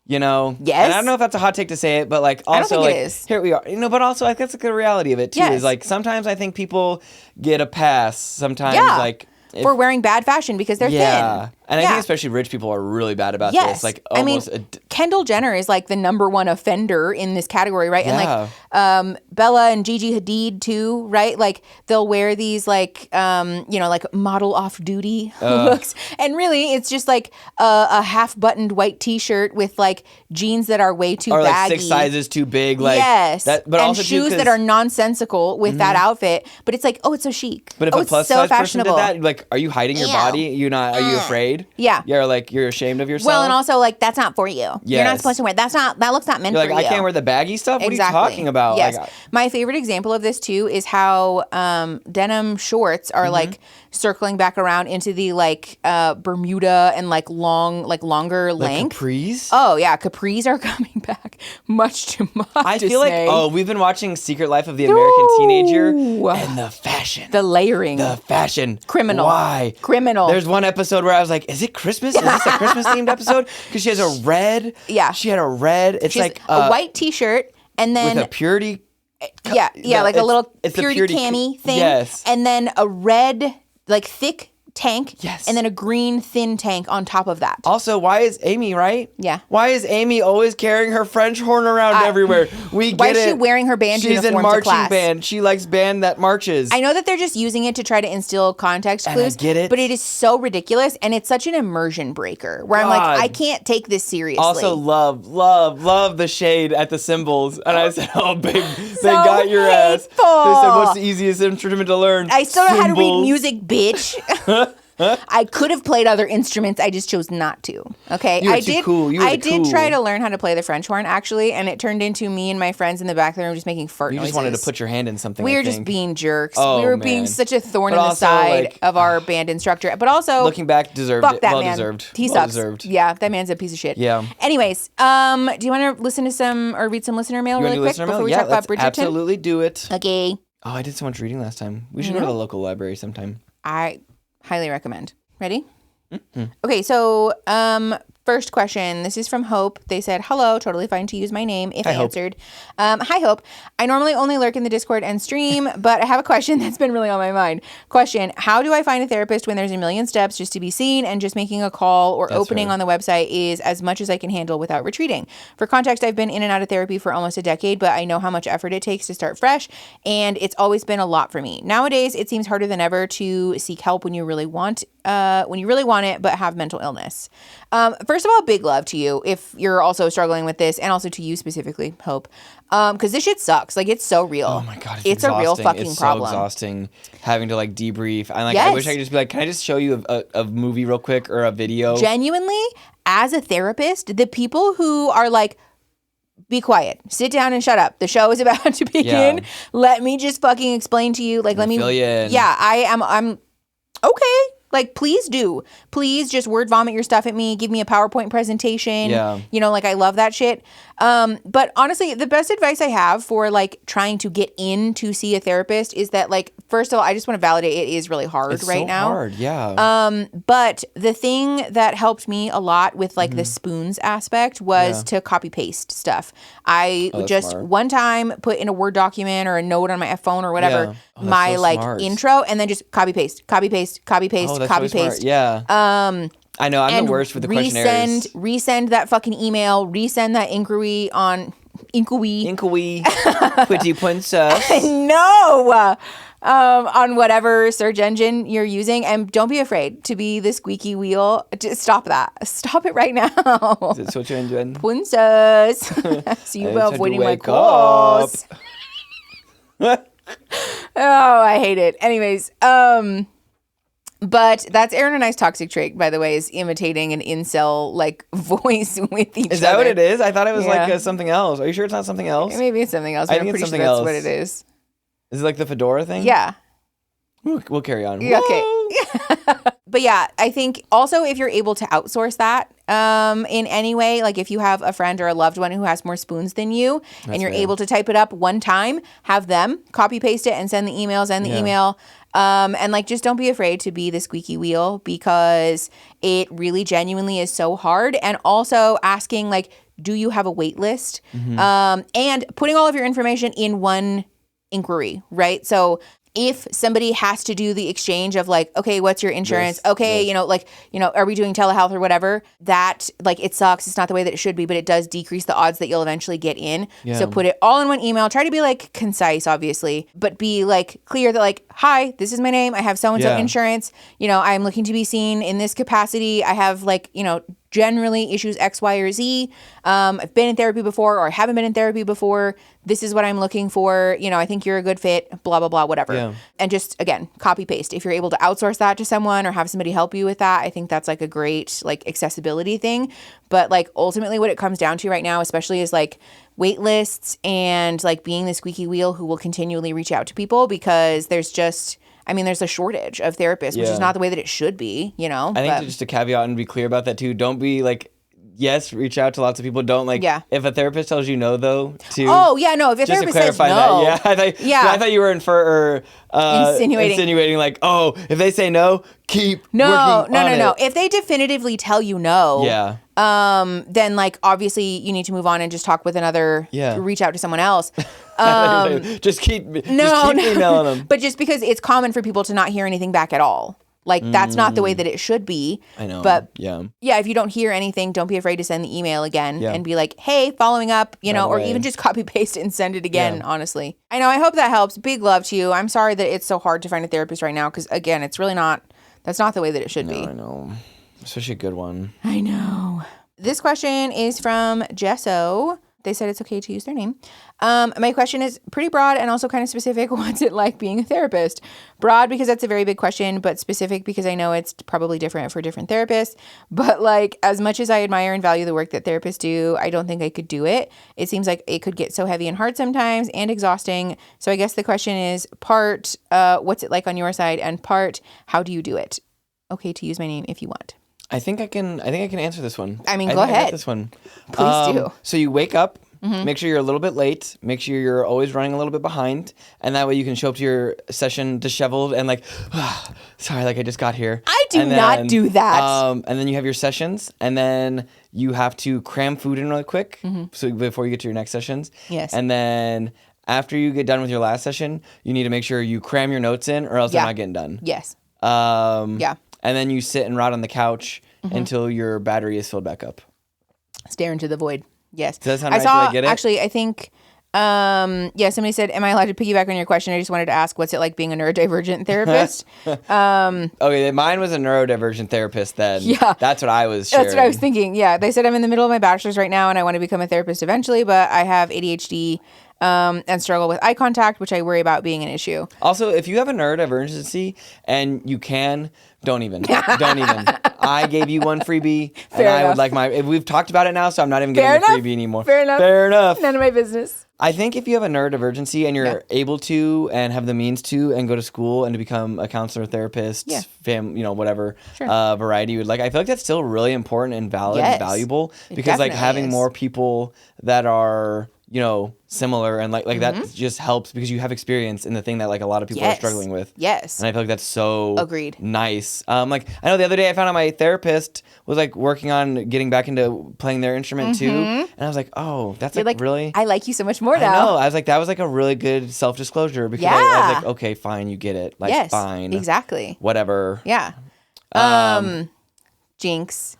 You know? Yes. And I don't know if that's a hot take to say it, but like also I don't think like it is. here we are. You know, but also like that's like the reality of it too. Yes. Is like sometimes I think people get a pass. Sometimes like for wearing bad fashion because they're thin. And I think especially rich people are really bad about this. Like almost Kendall Jenner is like the #1 offender in this category, right? And like Bella and Gigi Hadid too, right? Like they'll wear these like you know, like model off duty looks. And really it's just like a half buttoned white t-shirt with like jeans that are way too baggy. Or like 6 sizes too big. Like but and also shoes that are nonsensical with that outfit. But it's like, oh, it's so chic. But if a plus size person did that, like, are you hiding your body? You're not. Are you afraid? Yeah. You're like, you're ashamed of yourself? Well, and also, like, that's not for you. You're not supposed to wear. That looks not meant you're for like, you. I can't wear the baggy stuff? What are you talking about? Yes. Like, my favorite example of this, too, is how denim shorts are, like, circling back around into the, like, Bermuda and, like, longer length. Capris? Oh, yeah. Capris are coming back much too much. I feel like, we've been watching Secret Life of the American Teenager and the fashion. The layering. The fashion. Criminal. Why? Criminal. There's one episode where I was like, is it Christmas? Is this a Christmas themed episode? Because she has a red. Yeah. She had a red. It's like a white t-shirt and then with a purity. Like a little purity cami thing. Yes. And then a red, like thick tank. Yes. And then a green thin tank on top of that. Also, why is Amy, right? Yeah. Why is Amy always carrying her French horn around everywhere? We get it. Why is she wearing her band She's uniform in marching to class? band. She likes band that marches. I know that they're just using it to try to instill context clues. I get it. But it is so ridiculous, and it's such an immersion breaker where I'm like, I can't take this seriously. Also, love the shade at the cymbals. And I said, oh, babe, they got your ass. They said, what's the easiest instrument to learn? I still know how to read music, bitch. I could have played other instruments. I just chose not to. Okay, You were too cool. You were I too did try cool. to learn how to play the French horn actually, and it turned into me and my friends in the back of the room just making fart You noises. just wanted to put your hand in something. We I were just think. being jerks. Oh, we were man. being such a thorn But in the also, side like, of our band instructor. But also, Looking back, deserved fuck it. that Well man. deserved. He Well sucks. deserved. Yeah, that man's a piece of shit. Yeah. Anyways, do you want to listen to some or read some listener mail You want really to do quick listener before mail? we Yeah, talk about let's Bridgerton? absolutely do it. Okay. Oh, I did so much reading last time. We should go to the local library sometime. I highly recommend. Ready? Mm-hmm. Okay, so first question. This is from Hope. They said, hello, totally fine to use my name if I answered. Hi, Hope. I normally only lurk in the Discord and stream, but I have a question that's been really on my mind. Question, how do I find a therapist when there's a million steps just to be seen and just making a call or opening on the website is as much as I can handle without retreating? For context, I've been in and out of therapy for almost a decade, but I know how much effort it takes to start fresh, and it's always been a lot for me. Nowadays, it seems harder than ever to seek help when you really want it, but have mental illness. First of all, big love to you if you're also struggling with this, and also to you specifically, Hope. Because this shit sucks. Like, it's so real. Oh my God, it's a real fucking problem. It's so exhausting having to like debrief. I wish I could just be like, can I just show you a movie real quick or a video? Genuinely, as a therapist, the people who are like, be quiet, sit down and shut up. The show is about to begin. Yeah. Let me just fucking explain to you. Like, let me fill you in. Yeah, I'm okay. Like, please do. Please just word vomit your stuff at me. Give me a PowerPoint presentation. Yeah. You know, like, I love that shit. But honestly, the best advice I have for, like, trying to get in to see a therapist is that, like, first of all, I just want to validate it is really hard right now. It's hard, yeah. But the thing that helped me a lot with, like, the spoons aspect was to copy-paste stuff. I just smart. One time put in a Word document or a note on my phone or whatever, my, so like, smart. Intro, and then just copy-paste. Copy-paste. Smart. Yeah. I know. I'm the worst with the questionnaires. Resend that fucking email. Resend that inquiry on Inquiry. Pretty princess. No. On whatever search engine you're using, and don't be afraid to be the squeaky wheel. Just stop that. Stop it right now. Is it search engine? Princess. So you were avoiding my calls. Oh, I hate it. Anyways, but that's Aaron and I's toxic trait, by the way, is imitating an incel like voice with each other. Is that what it is? I thought it was like something else. Are you sure it's not something else? Maybe it's something else. I'm pretty sure that's what it is. Is it like the fedora thing? Yeah. We'll carry on. Yeah, okay. But yeah, I think also if you're able to outsource that in any way, like if you have a friend or a loved one who has more spoons than you, and you're able to type it up one time, have them copy paste it and send the emails and the email. And like, just don't be afraid to be the squeaky wheel, because it really genuinely is so hard. And also asking like, do you have a wait list? And putting all of your information in one inquiry, right? So if somebody has to do the exchange of like, okay, what's your insurance? Okay, are we doing telehealth or whatever? That, like, it sucks. It's not the way that it should be, but it does decrease the odds that you'll eventually get in. Yeah. So put it all in one email. Try to be like concise, obviously, but be like clear that like, hi, this is my name. I have so-and-so insurance. I'm looking to be seen in this capacity. I have like, generally issues X, Y, or Z. I've been in therapy before, or I haven't been in therapy before. This is what I'm looking for. I think you're a good fit, blah, blah, blah, whatever. Yeah. And just, again, copy paste. If you're able to outsource that to someone or have somebody help you with that, I think that's like a great like accessibility thing. But like ultimately what it comes down to right now, especially is like wait lists and like being the squeaky wheel who will continually reach out to people, because there's just... there's a shortage of therapists, which is not the way that it should be, I think just to caveat and be clear about that too, don't be like, yes, reach out to lots of people. Don't like, if a therapist tells you no, though, to... Oh, yeah, no, if a therapist says no... I thought you were insinuating like, oh, if they say no, keep working on it. No. If they definitively tell you no... then like obviously you need to move on and just talk with another, reach out to someone else. Just keep emailing them. But just because it's common for people to not hear anything back at all. Like that's not the way that it should be. I know. But if you don't hear anything, don't be afraid to send the email again and be like, hey, following up, or even just copy paste it and send it again, honestly. I know. I hope that helps. Big love to you. I'm sorry that it's so hard to find a therapist right now, because again, it's really not, that's not the way that it should be. I know. Especially a good one. I know. This question is from Jesso. They said it's okay to use their name. My question is pretty broad and also kind of specific. What's it like being a therapist? Broad because that's a very big question, but specific because I know it's probably different for different therapists. But like, as much as I admire and value the work that therapists do, I don't think I could do it. It seems like it could get so heavy and hard sometimes and exhausting. So I guess the question is part, what's it like on your side, and part, how do you do it? Okay to use my name if you want. I think I can answer this one. Go ahead. This one. Please do. So you wake up Make sure you're a little bit late. Make sure you're always running a little bit behind. And that way you can show up to your session disheveled and like, sorry, like I just got here. I do not do that. And then you have your sessions, and then you have to cram food in really quick so before you get to your next sessions. Yes. And then after you get done with your last session, you need to make sure you cram your notes in or else they're not getting done. Yes. And then you sit and rot on the couch until your battery is filled back up. Stare into the void. Yes. Does that sound right? Did I get it? Actually, I think, somebody said, am I allowed to piggyback on your question? I just wanted to ask, what's it like being a neurodivergent therapist? Okay, mine was a neurodivergent therapist then. Yeah. That's what I was sharing. That's what I was thinking. Yeah. They said, I'm in the middle of my bachelor's right now and I want to become a therapist eventually, but I have ADHD and struggle with eye contact, which I worry about being an issue. Also, if you have a neurodivergency and you can, don't even. I gave you one freebie, and I would like we've talked about it now, so I'm not even getting the freebie anymore. Fair enough. None of my business. I think if you have a neurodivergency and you're able to and have the means to and go to school and to become a counselor, therapist, whatever variety you would like, I feel like that's still really important and valid and valuable because like having more people that are similar and like that just helps because you have experience in the thing that like a lot of people are struggling with. Yes. And I feel like that's so agreed. Nice. Like I know the other day I found out my therapist was like working on getting back into playing their instrument too. And I was like, oh, that's like really. I like you so much more now. I know. I was like, that was like a really good self-disclosure because I was like, okay, fine, you get it. Like fine. Exactly. Whatever. Yeah. Jinx.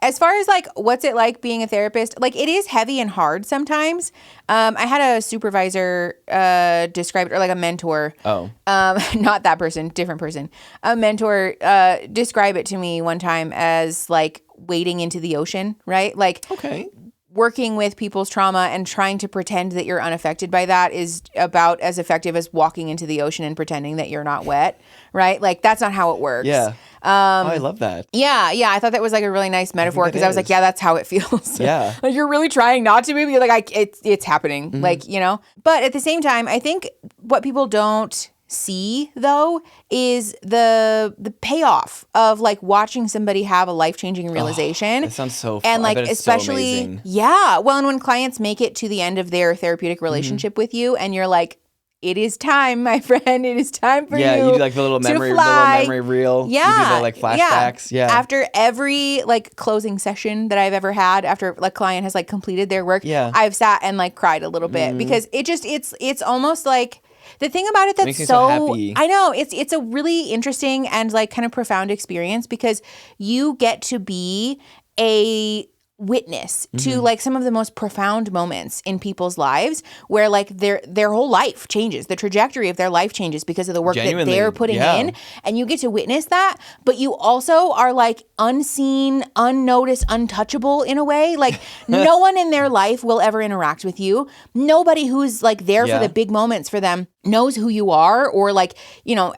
As far as like, what's it like being a therapist? Like it is heavy and hard sometimes. I had a supervisor describe it, or like a mentor. Oh. Not that person, different person. A mentor describe it to me one time as like wading into the ocean, right? Like working with people's trauma and trying to pretend that you're unaffected by that is about as effective as walking into the ocean and pretending that you're not wet, right? Like that's not how it works. Yeah. I love that. Yeah. I thought that was like a really nice metaphor because I was like, yeah, that's how it feels. Yeah. Like you're really trying not to be, but you're like, it's happening. Like, But at the same time, I think what people don't see though is the payoff of like watching somebody have a life-changing realization. That sounds so fun. And like especially well, and when clients make it to the end of their therapeutic relationship with you and you're like, it is time, my friend. It is time for you. Yeah, you do like the little memory reel. Yeah. You do the like flashbacks. Yeah. After every like closing session that I've ever had, after like client has like completed their work, I've sat and like cried a little bit because it's almost like the thing about it that's so happy. I know it's a really interesting and like kind of profound experience because you get to be a witness to like some of the most profound moments in people's lives where like their whole life changes, the trajectory of their life changes because of the work that they're putting in, and you get to witness that, but you also are like unseen, unnoticed, untouchable in a way. Like no one in their life will ever interact with you. Nobody who's like there for the big moments for them knows who you are or like,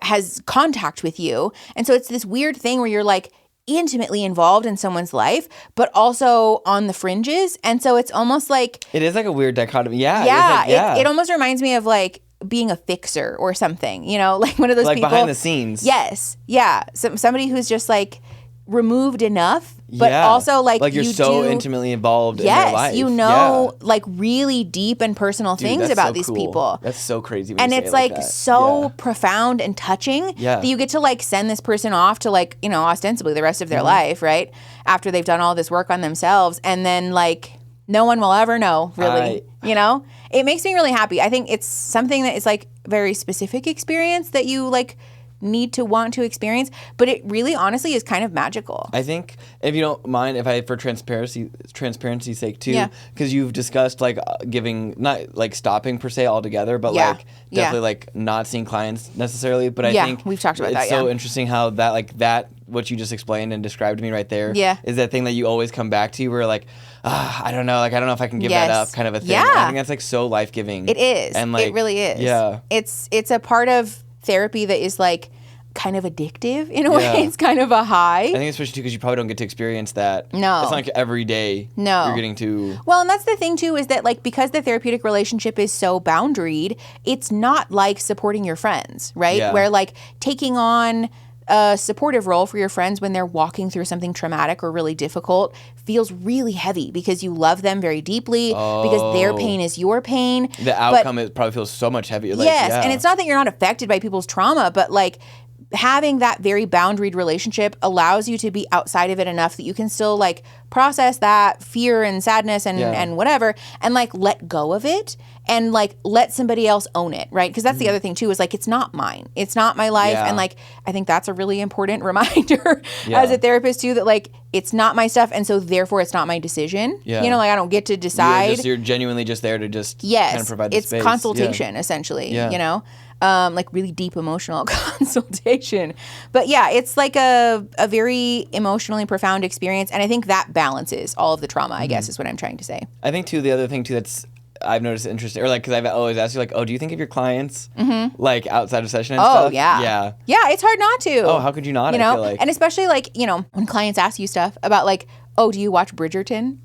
has contact with you. And so it's this weird thing where you're like intimately involved in someone's life, but also on the fringes. And so it's almost like it is like a weird dichotomy. It almost reminds me of like being a fixer or something, like one of those like people behind the scenes. Yes. Yeah. Somebody who's just like removed enough, but also like you're so intimately involved in their life. Like really deep and personal things about these people. That's so crazy. And it's like so profound and touching that you get to like send this person off to like, ostensibly the rest of their life, right? After they've done all this work on themselves. And then like no one will ever know, really. It makes me really happy. I think it's something that is like very specific experience that you like need to want to experience, but it really honestly is kind of magical. I think if you don't mind, if I for transparency's sake too, because you've discussed like giving, not like stopping per se altogether, but like definitely like not seeing clients necessarily. But I think we've talked about that. It's so interesting how that like that what you just explained and described to me right there is that thing that you always come back to where like I don't know if I can give that up kind of a thing. I think that's like so life-giving. It is. And like it really is. Yeah. It's a part of therapy that is like kind of addictive in a way. It's kind of a high. I think especially too because you probably don't get to experience that. No. It's not like every day you're getting to. Well, and that's the thing too is that like because the therapeutic relationship is so boundaried, it's not like supporting your friends, right? Yeah. Where like taking on a supportive role for your friends when they're walking through something traumatic or really difficult feels really heavy because you love them very deeply, because their pain is your pain. The outcome it probably feels so much heavier. Like, yes, and it's not that you're not affected by people's trauma, but like having that very boundaried relationship allows you to be outside of it enough that you can still like process that fear and sadness and whatever, and like let go of it and like let somebody else own it, right? Because that's the other thing too, is like it's not mine, it's not my life, and like I think that's a really important reminder as a therapist too, that like it's not my stuff, and so therefore it's not my decision. You know, like I don't get to decide. You're genuinely just there to just kind of provide the space. It's consultation essentially. You know. Like really deep emotional consultation. But yeah, it's like a very emotionally profound experience. And I think that balances all of the trauma, I guess is what I'm trying to say. I think too, the other thing too that's I've noticed interesting, or like, because I've always asked you like, oh, do you think of your clients like outside of session and stuff? Yeah, it's hard not to. Oh, how could you not? You know, I feel like. And especially like, you know, when clients ask you stuff about like, oh, do you watch Bridgerton?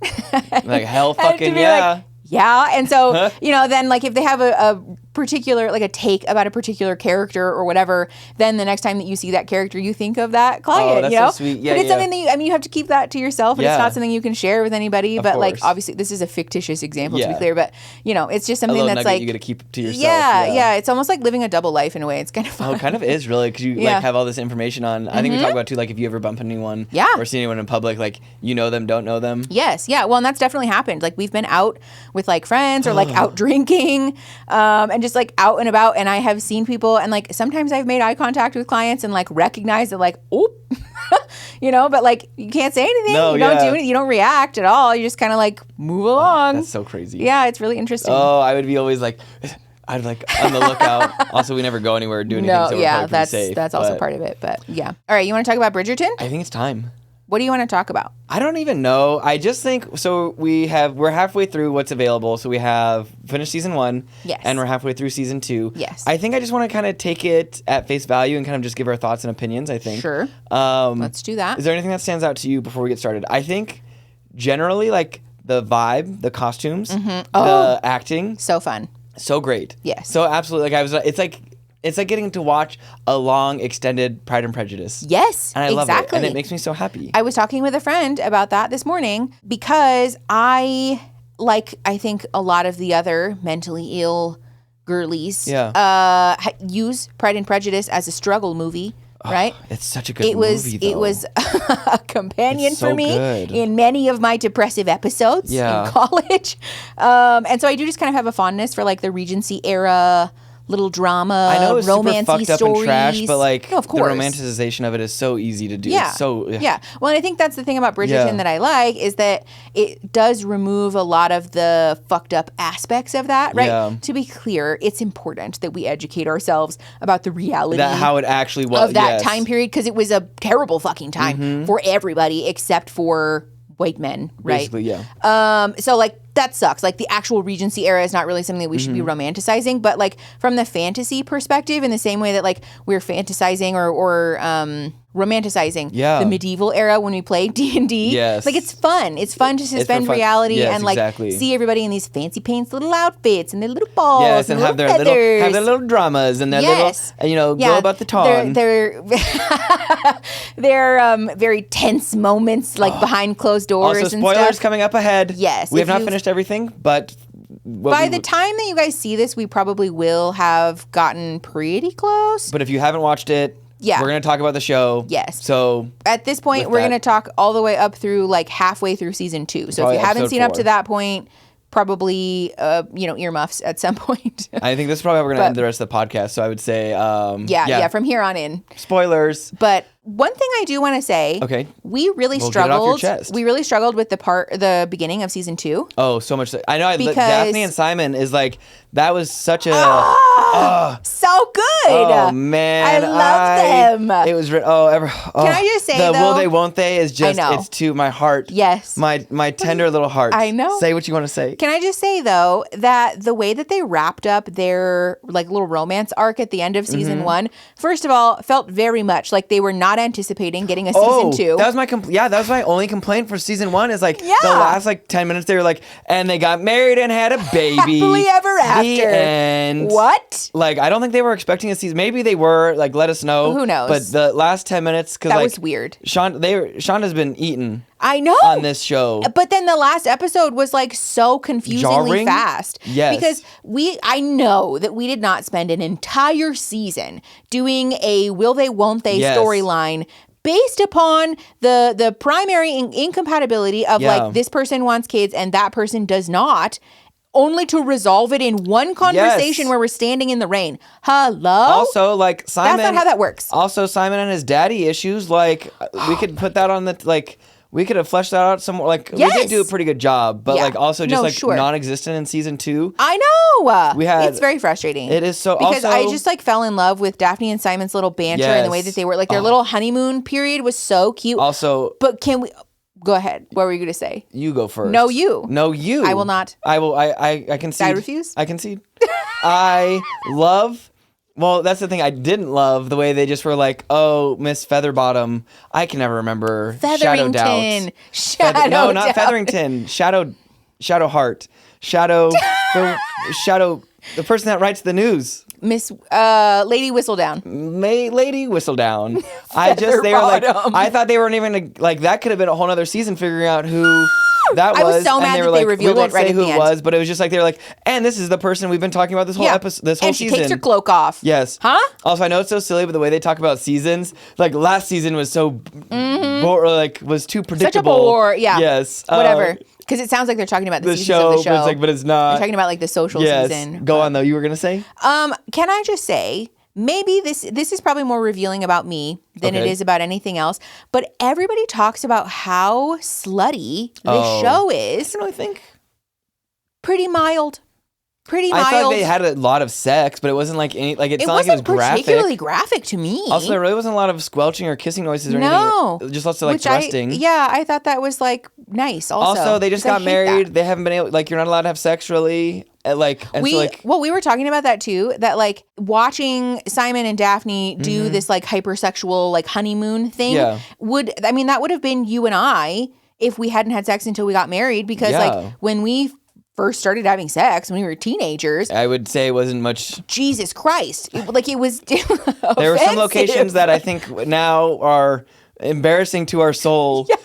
Like hell fucking yeah. Like, yeah. And so, you know, then like if they have a particular, like a take about a particular character or whatever, then the next time that you see that character, you think of that client, oh, that's you know? so sweet. Yeah, but it's something that you have to keep that to yourself, and it's not something you can share with anybody. Of but course. like, obviously this is a fictitious example to be clear, but you know, it's just something that's like, you got to keep to yourself. Yeah. It's almost like living a double life in a way. It's kind of fun. Oh, it kind of is really, because you like have all this information on, I think we talk about too, like if you ever bump anyone or see anyone in public, like you know them, don't know them. Yes. Yeah. Well, and that's definitely happened. Like we've been out with like friends or like out drinking and just like out and about, and I have seen people, and like sometimes I've made eye contact with clients and like recognized that like, oh, you know, but like you can't say anything. No, you don't do anything. You don't react at all. You just kind of like move along. That's so crazy. Yeah, it's really interesting. Oh, I would be always like, I'd like on the lookout. Also, we never go anywhere or do anything. So we're probably safe, that's also part of it. But yeah. All right, you want to talk about Bridgerton? I think it's time. What do you want to talk about? I don't even know. I just think so. We're halfway through what's available. So we have finished season 1. Yes. And we're halfway through season 2. Yes. I think I just want to kind of take it at face value and kind of just give our thoughts and opinions, I think. Sure. Let's do that. Is there anything that stands out to you before we get started? I think generally like the vibe, the costumes, the acting. So fun. So great. Yes. So absolutely. Like it's like getting to watch a long, extended Pride and Prejudice. Yes, and I love exactly. it. And it makes me so happy. I was talking with a friend about that this morning because I think a lot of the other mentally ill girlies use Pride and Prejudice as a struggle movie. Right? It's such a good movie, though. It was a companion so for me good. in many of my depressive episodes in college. And so I do just kind of have a fondness for like the Regency era little drama, I know it's romancy super fucked stories. Up and trash, but like of course. The romanticization of it is so easy to do. Yeah. It's so yeah. Well, and I think that's the thing about Bridgerton that I like is that it does remove a lot of the fucked up aspects of that, right? Yeah. To be clear, it's important that we educate ourselves about the reality that how it actually was of that time period, because it was a terrible fucking time for everybody except for white men, right? Basically, yeah. So like that sucks. Like the actual Regency era is not really something that we should be romanticizing, but like from the fantasy perspective, in the same way that like we're fantasizing or romanticizing the medieval era when we play D&D. Yes. Like it's fun. It's fun to suspend reality and like see everybody in these fancy pants little outfits and their little balls. Yes, and have their little dramas and their little go about the town. They're very tense moments like behind closed doors also, and spoilers stuff. coming up ahead. Yes. We have not finished everything, but by the time that you guys see this, we probably will have gotten pretty close. But if you haven't watched it, we're going to talk about the show. Yes. So at this point, we're going to talk all the way up through like halfway through season 2. So if you haven't seen up to that point, probably earmuffs at some point. I think this is probably how we're going to end the rest of the podcast. So I would say from here on in. Spoilers. But one thing I do want to say, we really struggled. We really struggled with the beginning of season 2. Oh, so much. I know. Daphne and Simon is like, that was such a so good. Oh man, I love them. It was Can I just say the though, will they won't they is just it's to my heart. Yes, my tender little heart. I know. Say what you want to say. Can I just say though that the way that they wrapped up their like little romance arc at the end of season 1, first of all, felt very much like they were not anticipating getting a season 2. That was my that was my only complaint for season 1 is like the last like 10 minutes they were like, and they got married and had a baby. Happily ever after. The end. What? Like, I don't think they were expecting a season. Maybe they were. Like, let us know. Who knows? But the last 10 minutes, because that was weird. Shonda's been eaten. I know. On this show. But then the last episode was like so confusingly fast. Yes. Because I know that we did not spend an entire season doing a will they, won't they storyline based upon the primary incompatibility of like this person wants kids and that person does not, only to resolve it in one conversation where we're standing in the rain. Hello? Also, like, Simon. That's not how that works. Also, Simon and his daddy issues, like, we could put that on the, like, we could have fleshed that out some more. Like, we did do a pretty good job, but like also just non-existent in season 2. I know. It's very frustrating. It is so because also, I just like fell in love with Daphne and Simon's little banter and the way that they were like their little honeymoon period was so cute. Also, but can we go ahead? What were you going to say? You go first. No, you. No, you. I will not. I will. I concede. I refuse. I concede. I love. Well, that's the thing. I didn't love the way they just were like, "Oh, Miss Featherbottom." I can never remember. Featherington. No, not Featherington. Shadow Heart. Shadow. The person that writes the news. Miss Lady Whistledown. Lady Whistledown. They were like, I thought they weren't even like that could have been a whole other season figuring out who that was. I was so mad that they revealed it right at the end. We won't say who it was, but it was just like they were like, and this is the person we've been talking about this whole episode, this whole season. And she takes her cloak off. Yes. Huh? Also, I know it's so silly, but the way they talk about seasons, like last season was so was too predictable. Such a bore. Yeah. Yes. Whatever. Because it sounds like they're talking about the seasons show, of the show. but it's not. They're talking about like the social season. Go on though. You were gonna say? Can I just say, maybe this is probably more revealing about me than it is about anything else. But everybody talks about how slutty this show is. I don't really think. Pretty mild. I thought they had a lot of sex, but it wasn't like any like it's not like it was graphic. Particularly graphic to me. Also, there really wasn't a lot of squelching or kissing noises or anything. Just lots of like thrusting. I thought that was like nice. Also, they just got married. They haven't been able like you're not allowed to have sex really. We were talking about that too. That like watching Simon and Daphne do this like hypersexual like honeymoon thing that would have been you and I if we hadn't had sex until we got married because like when we first started having sex when we were teenagers, I would say it wasn't much. Jesus Christ. It was there were some locations that I think now are embarrassing to our soul. Yeah.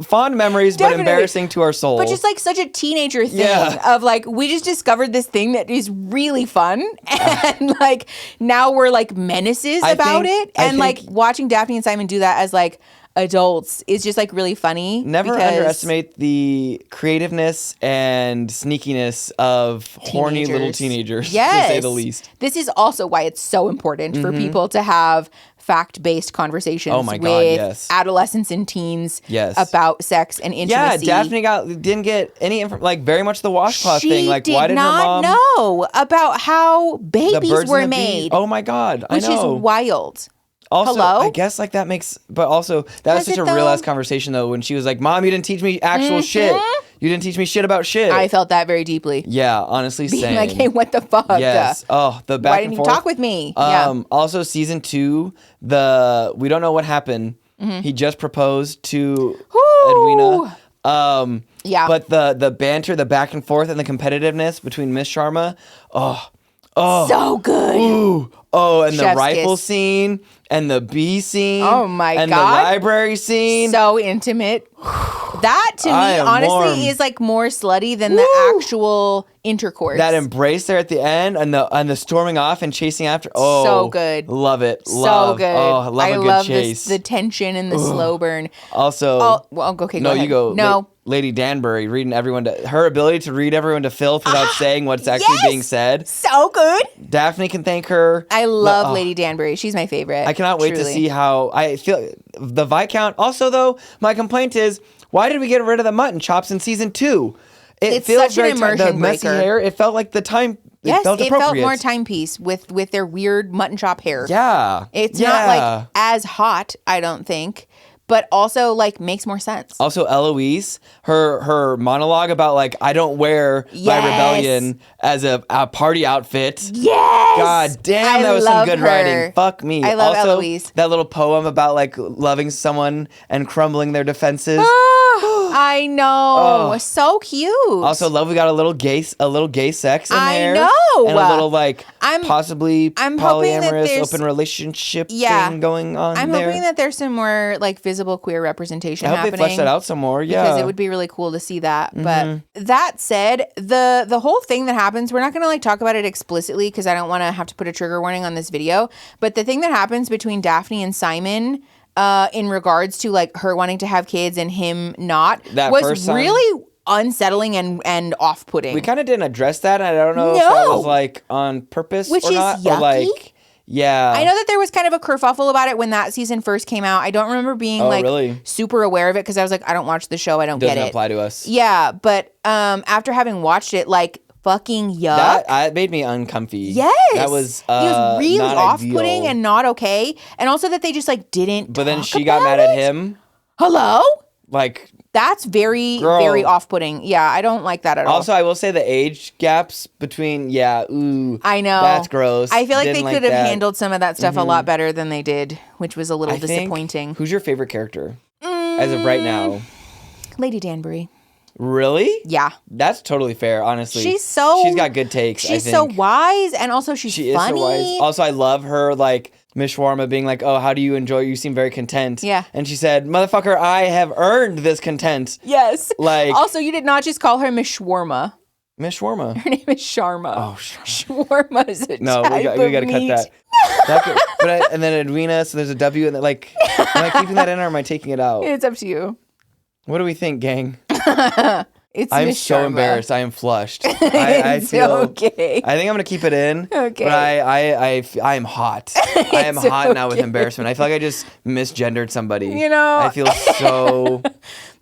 Fond memories, but embarrassing to our soul. But just like such a teenager thing of like, we just discovered this thing that is really fun. And like, now we're like menaces about it. And like watching Daphne and Simon do that as like adults is just like really funny. Never underestimate the creativeness and sneakiness of horny little teenagers, to say the least. This is also why it's so important for people to have fact-based conversations with adolescents and teens about sex and intimacy. Yeah, Daphne didn't get any very much the washcloth thing. Like, why did her mom know about how babies were made? Oh my God, which is wild. Also, I guess like that makes, but also that was such a real ass conversation though when she was like, "Mom, you didn't teach me actual shit. You didn't teach me shit about shit." I felt that very deeply. Yeah, honestly, being like, "Hey, what the fuck?" Yes. Oh, the back Why and didn't forth. you talk with me? Also, season 2, we don't know what happened. He just proposed to Edwina. But the banter, the back and forth, and the competitiveness between Miss Sharma. Oh, so good. Ooh. Oh, and Chef's the rifle kiss. scene and the bee scene. Oh my God. And the library scene. So intimate. That to me, honestly, is like more slutty than the actual intercourse. That embrace there at the end and the storming off and chasing after. Oh, so good. Love it. So good. Oh, I love a good chase. The tension and the slow burn. Also, okay, no, go ahead. You go. No. Lady Danbury reading everyone to her ability to read everyone to filth without saying what's actually being said. So good. Daphne can thank her. I love Lady Danbury. She's my favorite. I cannot wait to see how I feel the Viscount. Also, though, my complaint is why did we get rid of the mutton chops in season 2? It's such an immersion the messy breaker. hair. It felt like the time. Yes, it felt more timepiece with their weird mutton chop hair. Yeah, it's not like as hot, I don't think. but also like makes more sense. Also, Eloise, her monologue about like I don't wear my rebellion as a party outfit. Yes. God damn, that was some good writing. Fuck me. I love also, Eloise. That little poem about like loving someone and crumbling their defenses. I know. So cute. Also, love we got a little gay sex in there. I know. And a little like I'm polyamorous open relationship thing going on I'm there. hoping that there's some more like visible queer representation happening. I hope they flesh that out some more. Yeah. Because it would be really cool to see that. But that said, the whole thing that happens, we're not going to like talk about it explicitly because I don't want to have to put a trigger warning on this video. But the thing that happens between Daphne and Simon in regards to like her wanting to have kids and him not was really unsettling and off-putting. We kind of didn't address that. And I don't know if that was like on purpose Which or not. is yucky. Or like, yeah. I know that there was kind of a kerfuffle about it when that season first came out. I don't remember being really? super aware of it because I was like, I don't watch the show. I don't get it. Doesn't apply to us. Yeah, but after having watched it, like fucking yuck. That made me uncomfy. Yes. That was it was really not off-putting ideal. and not okay. And also that they just like didn't But then talk she got about mad at it. him. Hello? Like, that's very, girl. very off-putting. Yeah, I don't like that at all. Also, I will say the age gaps between, I know. That's gross. I feel like Didn't they could have that. handled some of that stuff a lot better than they did, which was a little I think- disappointing. Who's your favorite character as of right now? Lady Danbury. Really? Yeah. That's totally fair, honestly. She's got good takes, I She's think. so wise, and also she's She funny. is so wise. Also, I love her, like, Miss Shawarma being like, oh, how do you enjoy it? You seem very content. Yeah. And she said, motherfucker, I have earned this content. Yes. Like. Also, you did not just call her Miss Shawarma. Miss Shawarma. Her name is Sharma. Oh, Shawarma is a no, type we got to cut that. And then Edwina, so there's a W, and then, like, am I keeping that in or am I taking it out? It's up to you. What do we think, gang? I'm Miss so Sharma. Embarrassed. I am flushed. I It's feel okay. I think I'm gonna keep it in. Okay. But I am hot. I am hot now with embarrassment. I feel like I just misgendered somebody. You know, I feel so.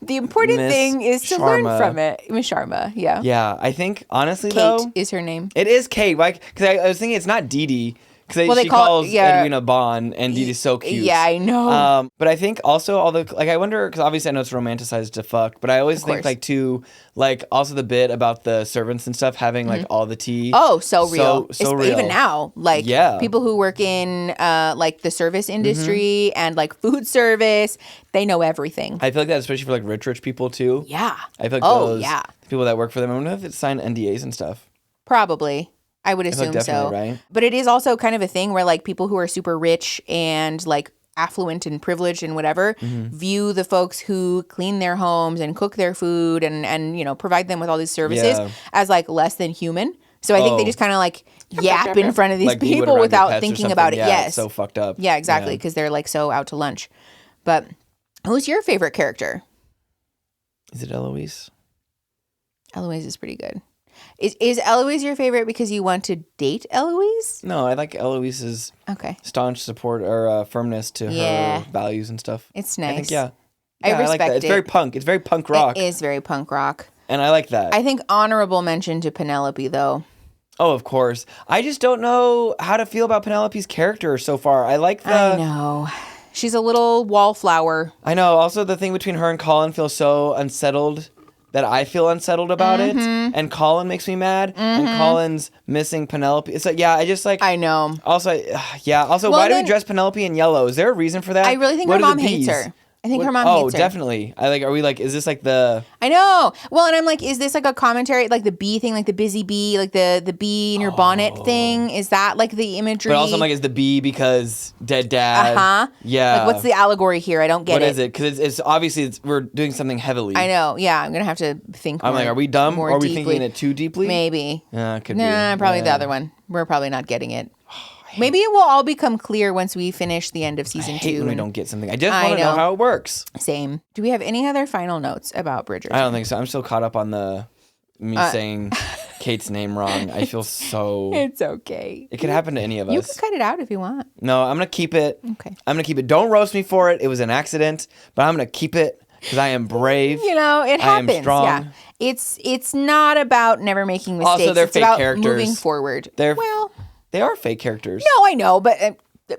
The important thing is to learn Sharma. from it. Miss Sharma, yeah. Yeah, I think honestly Kate though, is her name. it is Kate. Like, because I was thinking it's not Dee Dee. Because Well, they she call- calls yeah. Edwina Bond, and Dee Dee's so cute. Yeah, I know. But I think also all the I wonder, because obviously I know it's romanticized to fuck, but I always think course. like too, like also the bit about the servants and stuff having like all the tea. Oh, so real. So real. Even now, like people who work in like the service industry and like food service, they know everything. I feel like that especially for like rich people too. Yeah. I feel like those people that work for them, I wonder if it's signed NDAs and stuff. Probably. I would assume so. Right? But it is also kind of a thing where like people who are super rich and like affluent and privileged and whatever view the folks who clean their homes and cook their food and you know provide them with all these services as like less than human. So I think they just kind of like yap in front of these like people without thinking about it. Yeah, yes. it's so fucked up. Yeah, exactly, because they're like so out to lunch. But who's your favorite character? Is it Eloise? Eloise is pretty good. Is Eloise your favorite because you want to date Eloise? No, I like Eloise's staunch support or firmness to her values and stuff. It's nice. I think, I respect like that. It's very punk. It's very punk rock. It is very punk rock. And I like that. I think honorable mention to Penelope, though. Oh, of course. I just don't know how to feel about Penelope's character so far. I know. She's a little wallflower. I know. Also, the thing between her and Colin feels so unsettled that I feel unsettled about it. And Colin makes me mad. And Colin's missing Penelope. It's like, I just like... I know. Also, Also, why do we dress Penelope in yellow? Is there a reason for that? I really think her mom hates her. I think her mom hates her. Oh, definitely. Are we like, is this like the... I know. Well, and I'm like, is this like a commentary, like the bee thing, like the busy bee, like the bee in your bonnet thing? Is that like the imagery? But also I'm like, is the bee because dead dad? Uh-huh. Yeah. Like, what's the allegory here? I don't get it. What is it? Because it's obviously we're doing something heavily. I know. Yeah, I'm going to have to think I'm more, like, are we dumb? Or are we deeply. thinking it too deeply? Maybe. Could be. Probably the other one. We're probably not getting it. Maybe it will all become clear once we finish the end of season 2. I hate when we don't get something. I just want to know how it works. Same. Do we have any other final notes about Bridgerton? I don't think so. I'm still caught up on me saying Kate's name wrong. I feel so... It's okay. It could happen to any of us. You can cut it out if you want. No, I'm going to keep it. Okay. I'm going to keep it. Don't roast me for it. It was an accident, but I'm going to keep it because I am brave. You know, it happens. I am strong. Yeah. It's not about never making mistakes. Also, they're it's fake about characters. moving forward. They are fake characters. No, I know, but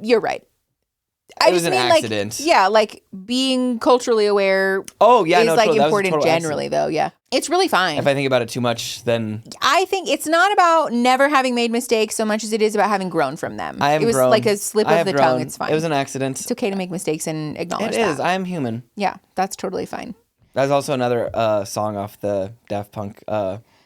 you're right. It was an accident. Like being culturally aware. Oh yeah, is no, like totally. important generally, though. Yeah, it's really fine. If I think about it too much, then I think it's not about never having made mistakes so much as it is about having grown from them. It was like a slip of the tongue. It's fine. It was an accident. It's okay to make mistakes and acknowledge that. It is. I am human. Yeah, that's totally fine. That's also another song off the Daft Punk,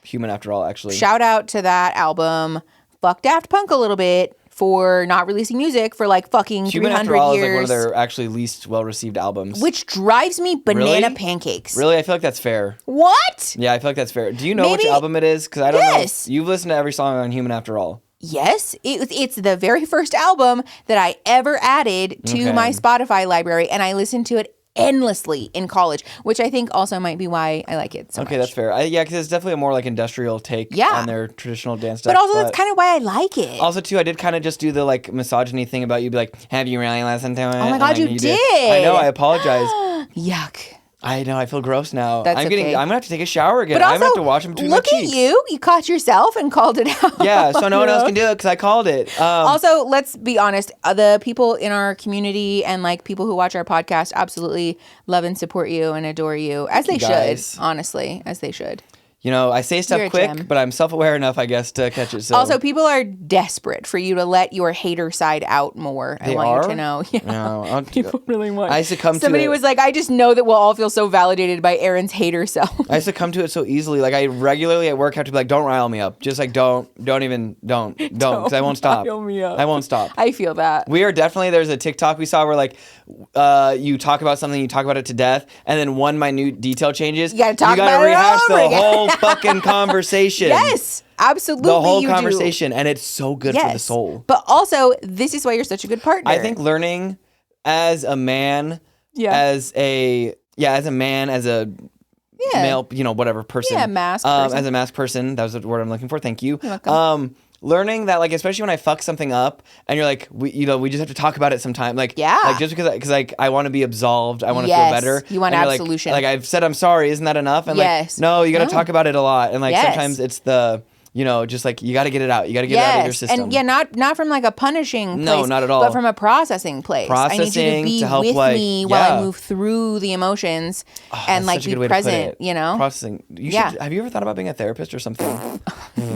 "Human After All." Actually, shout out to that album. Fuck Daft Punk a little bit for not releasing music for like fucking Human 300 After All years. is like one of their actually least well-received albums. Which drives me banana pancakes. Really? I feel like that's fair. What? Yeah, I feel like that's fair. Do you know which album it is? Because I don't know. You've listened to every song on Human After All. Yes, it's the very first album that I ever added to my Spotify library, and I listened to it endlessly in college, which I think also might be why I like it so much. Okay, that's fair. Yeah, because it's definitely a more like industrial take on their traditional dance stuff. But also that's kind of why I like it. Also, too, I did kind of just do the like misogyny thing about you be like, have you really listened to it? Oh my God, you did. I know, I apologize. Yuck. I know, I feel gross now. That's I'm okay. gonna have to take a shower again. But also, I'm gonna have to wash them between my cheeks. Look at you. You caught yourself and called it out. Yeah, so no one else can do it because I called it. Also, let's be honest. The people in our community and like people who watch our podcast absolutely love and support you and adore you, as they should, honestly, as they should. You know, I say stuff quick, but I'm self-aware enough, I guess, to catch it. So. Also, people are desperate for you to let your hater side out more. I want you to know. Yeah. No, people really want. I succumb to it. Somebody was like, I just know that we'll all feel so validated by Erin's hater self. I succumb to it so easily. Like, I regularly at work have to be like, don't rile me up. Just like, don't, because I won't stop. Rile me up. I won't stop. I feel that. We are definitely, there's a TikTok we saw where like, you talk about something, you talk about it to death, and then one minute detail changes. You gotta rehash the again. whole fucking conversation. Yes, absolutely. The whole conversation, and it's so good for the soul. But also, this is why you're such a good partner. I think learning as a man, as a male, whatever person. Yeah, masked person. As a masked person, that was the word I'm looking for. Thank you. You're welcome. Learning that, like, especially when I fuck something up, and you're like, we just have to talk about it sometime. Like, like just because like I want to be absolved, I want to feel better. You want absolution. Like I've said, I'm sorry. Isn't that enough? And like, no, you got to talk about it a lot. And like sometimes it's the. Just like you got to get it out. You got to get it out of your system. And not from like a punishing place. No, not at all. But from a processing place. I need you to be help, with like, me while I move through the emotions and like be present, Processing. Have you ever thought about being a therapist or something?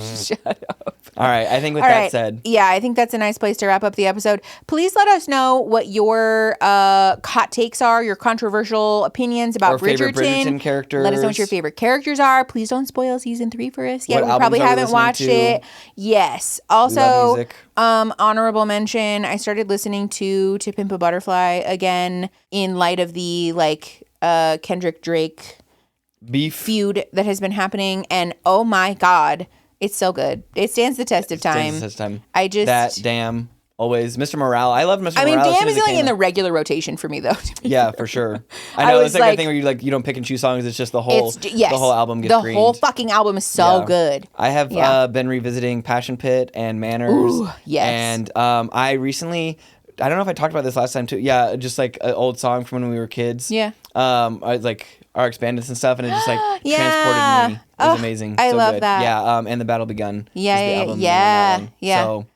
Shut up. All right. I think with that said. Yeah, I think that's a nice place to wrap up the episode. Please let us know what your hot takes are, your controversial opinions about favorite Bridgerton characters. Let us know what your favorite characters are. Please don't spoil season 3 for us. Yeah, what we probably haven't watched to? it. Yes. Also, honorable mention, I started listening to Pimp a Butterfly again in light of the Kendrick Drake beef feud that has been happening, and oh my God, it's so good. It stands the test of time. I just that damn always Mr. Morale. I love Mr. Morale. I mean, damn is like in the regular rotation for me though. Yeah, for sure. I know it's like that thing where you don't pick and choose songs. It's just the whole album gets greened. The whole fucking album is so good. I have been revisiting Passion Pit and Manners. Ooh, yes. And I recently. I don't know if I talked about this last time too. Yeah, just like an old song from when we were kids. Yeah. Our expandeds and stuff, and it just like transported me. It was amazing. I love good. that. Yeah. And The Battle Begun. Yeah. So.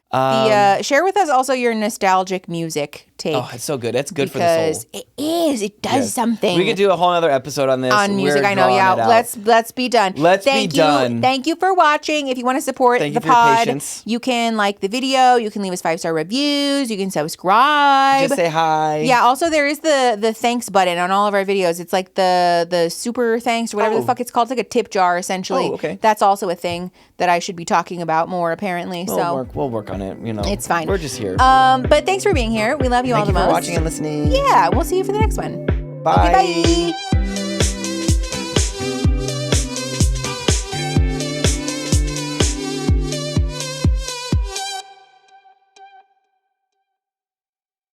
Share with us also your nostalgic music take. Oh, it's so good. It's good for the soul. It is. It does something. We could do a whole other episode on this. On music, I know. Yeah, let's be done. Thank you. Thank you for watching. If you want to support the pod, you can like the video. You can leave us 5-star reviews. You can subscribe. Just say hi. Yeah. Also, there is the thanks button on all of our videos. It's like the super thanks or whatever the fuck it's called. It's like a tip jar essentially. Oh, okay. That's also a thing that I should be talking about more apparently. We'll work on it. It's fine. We're just here. But thanks for being here. We love you all the most. Thank you for watching and listening. Yeah, we'll see you for the next one. Bye. Okay, bye.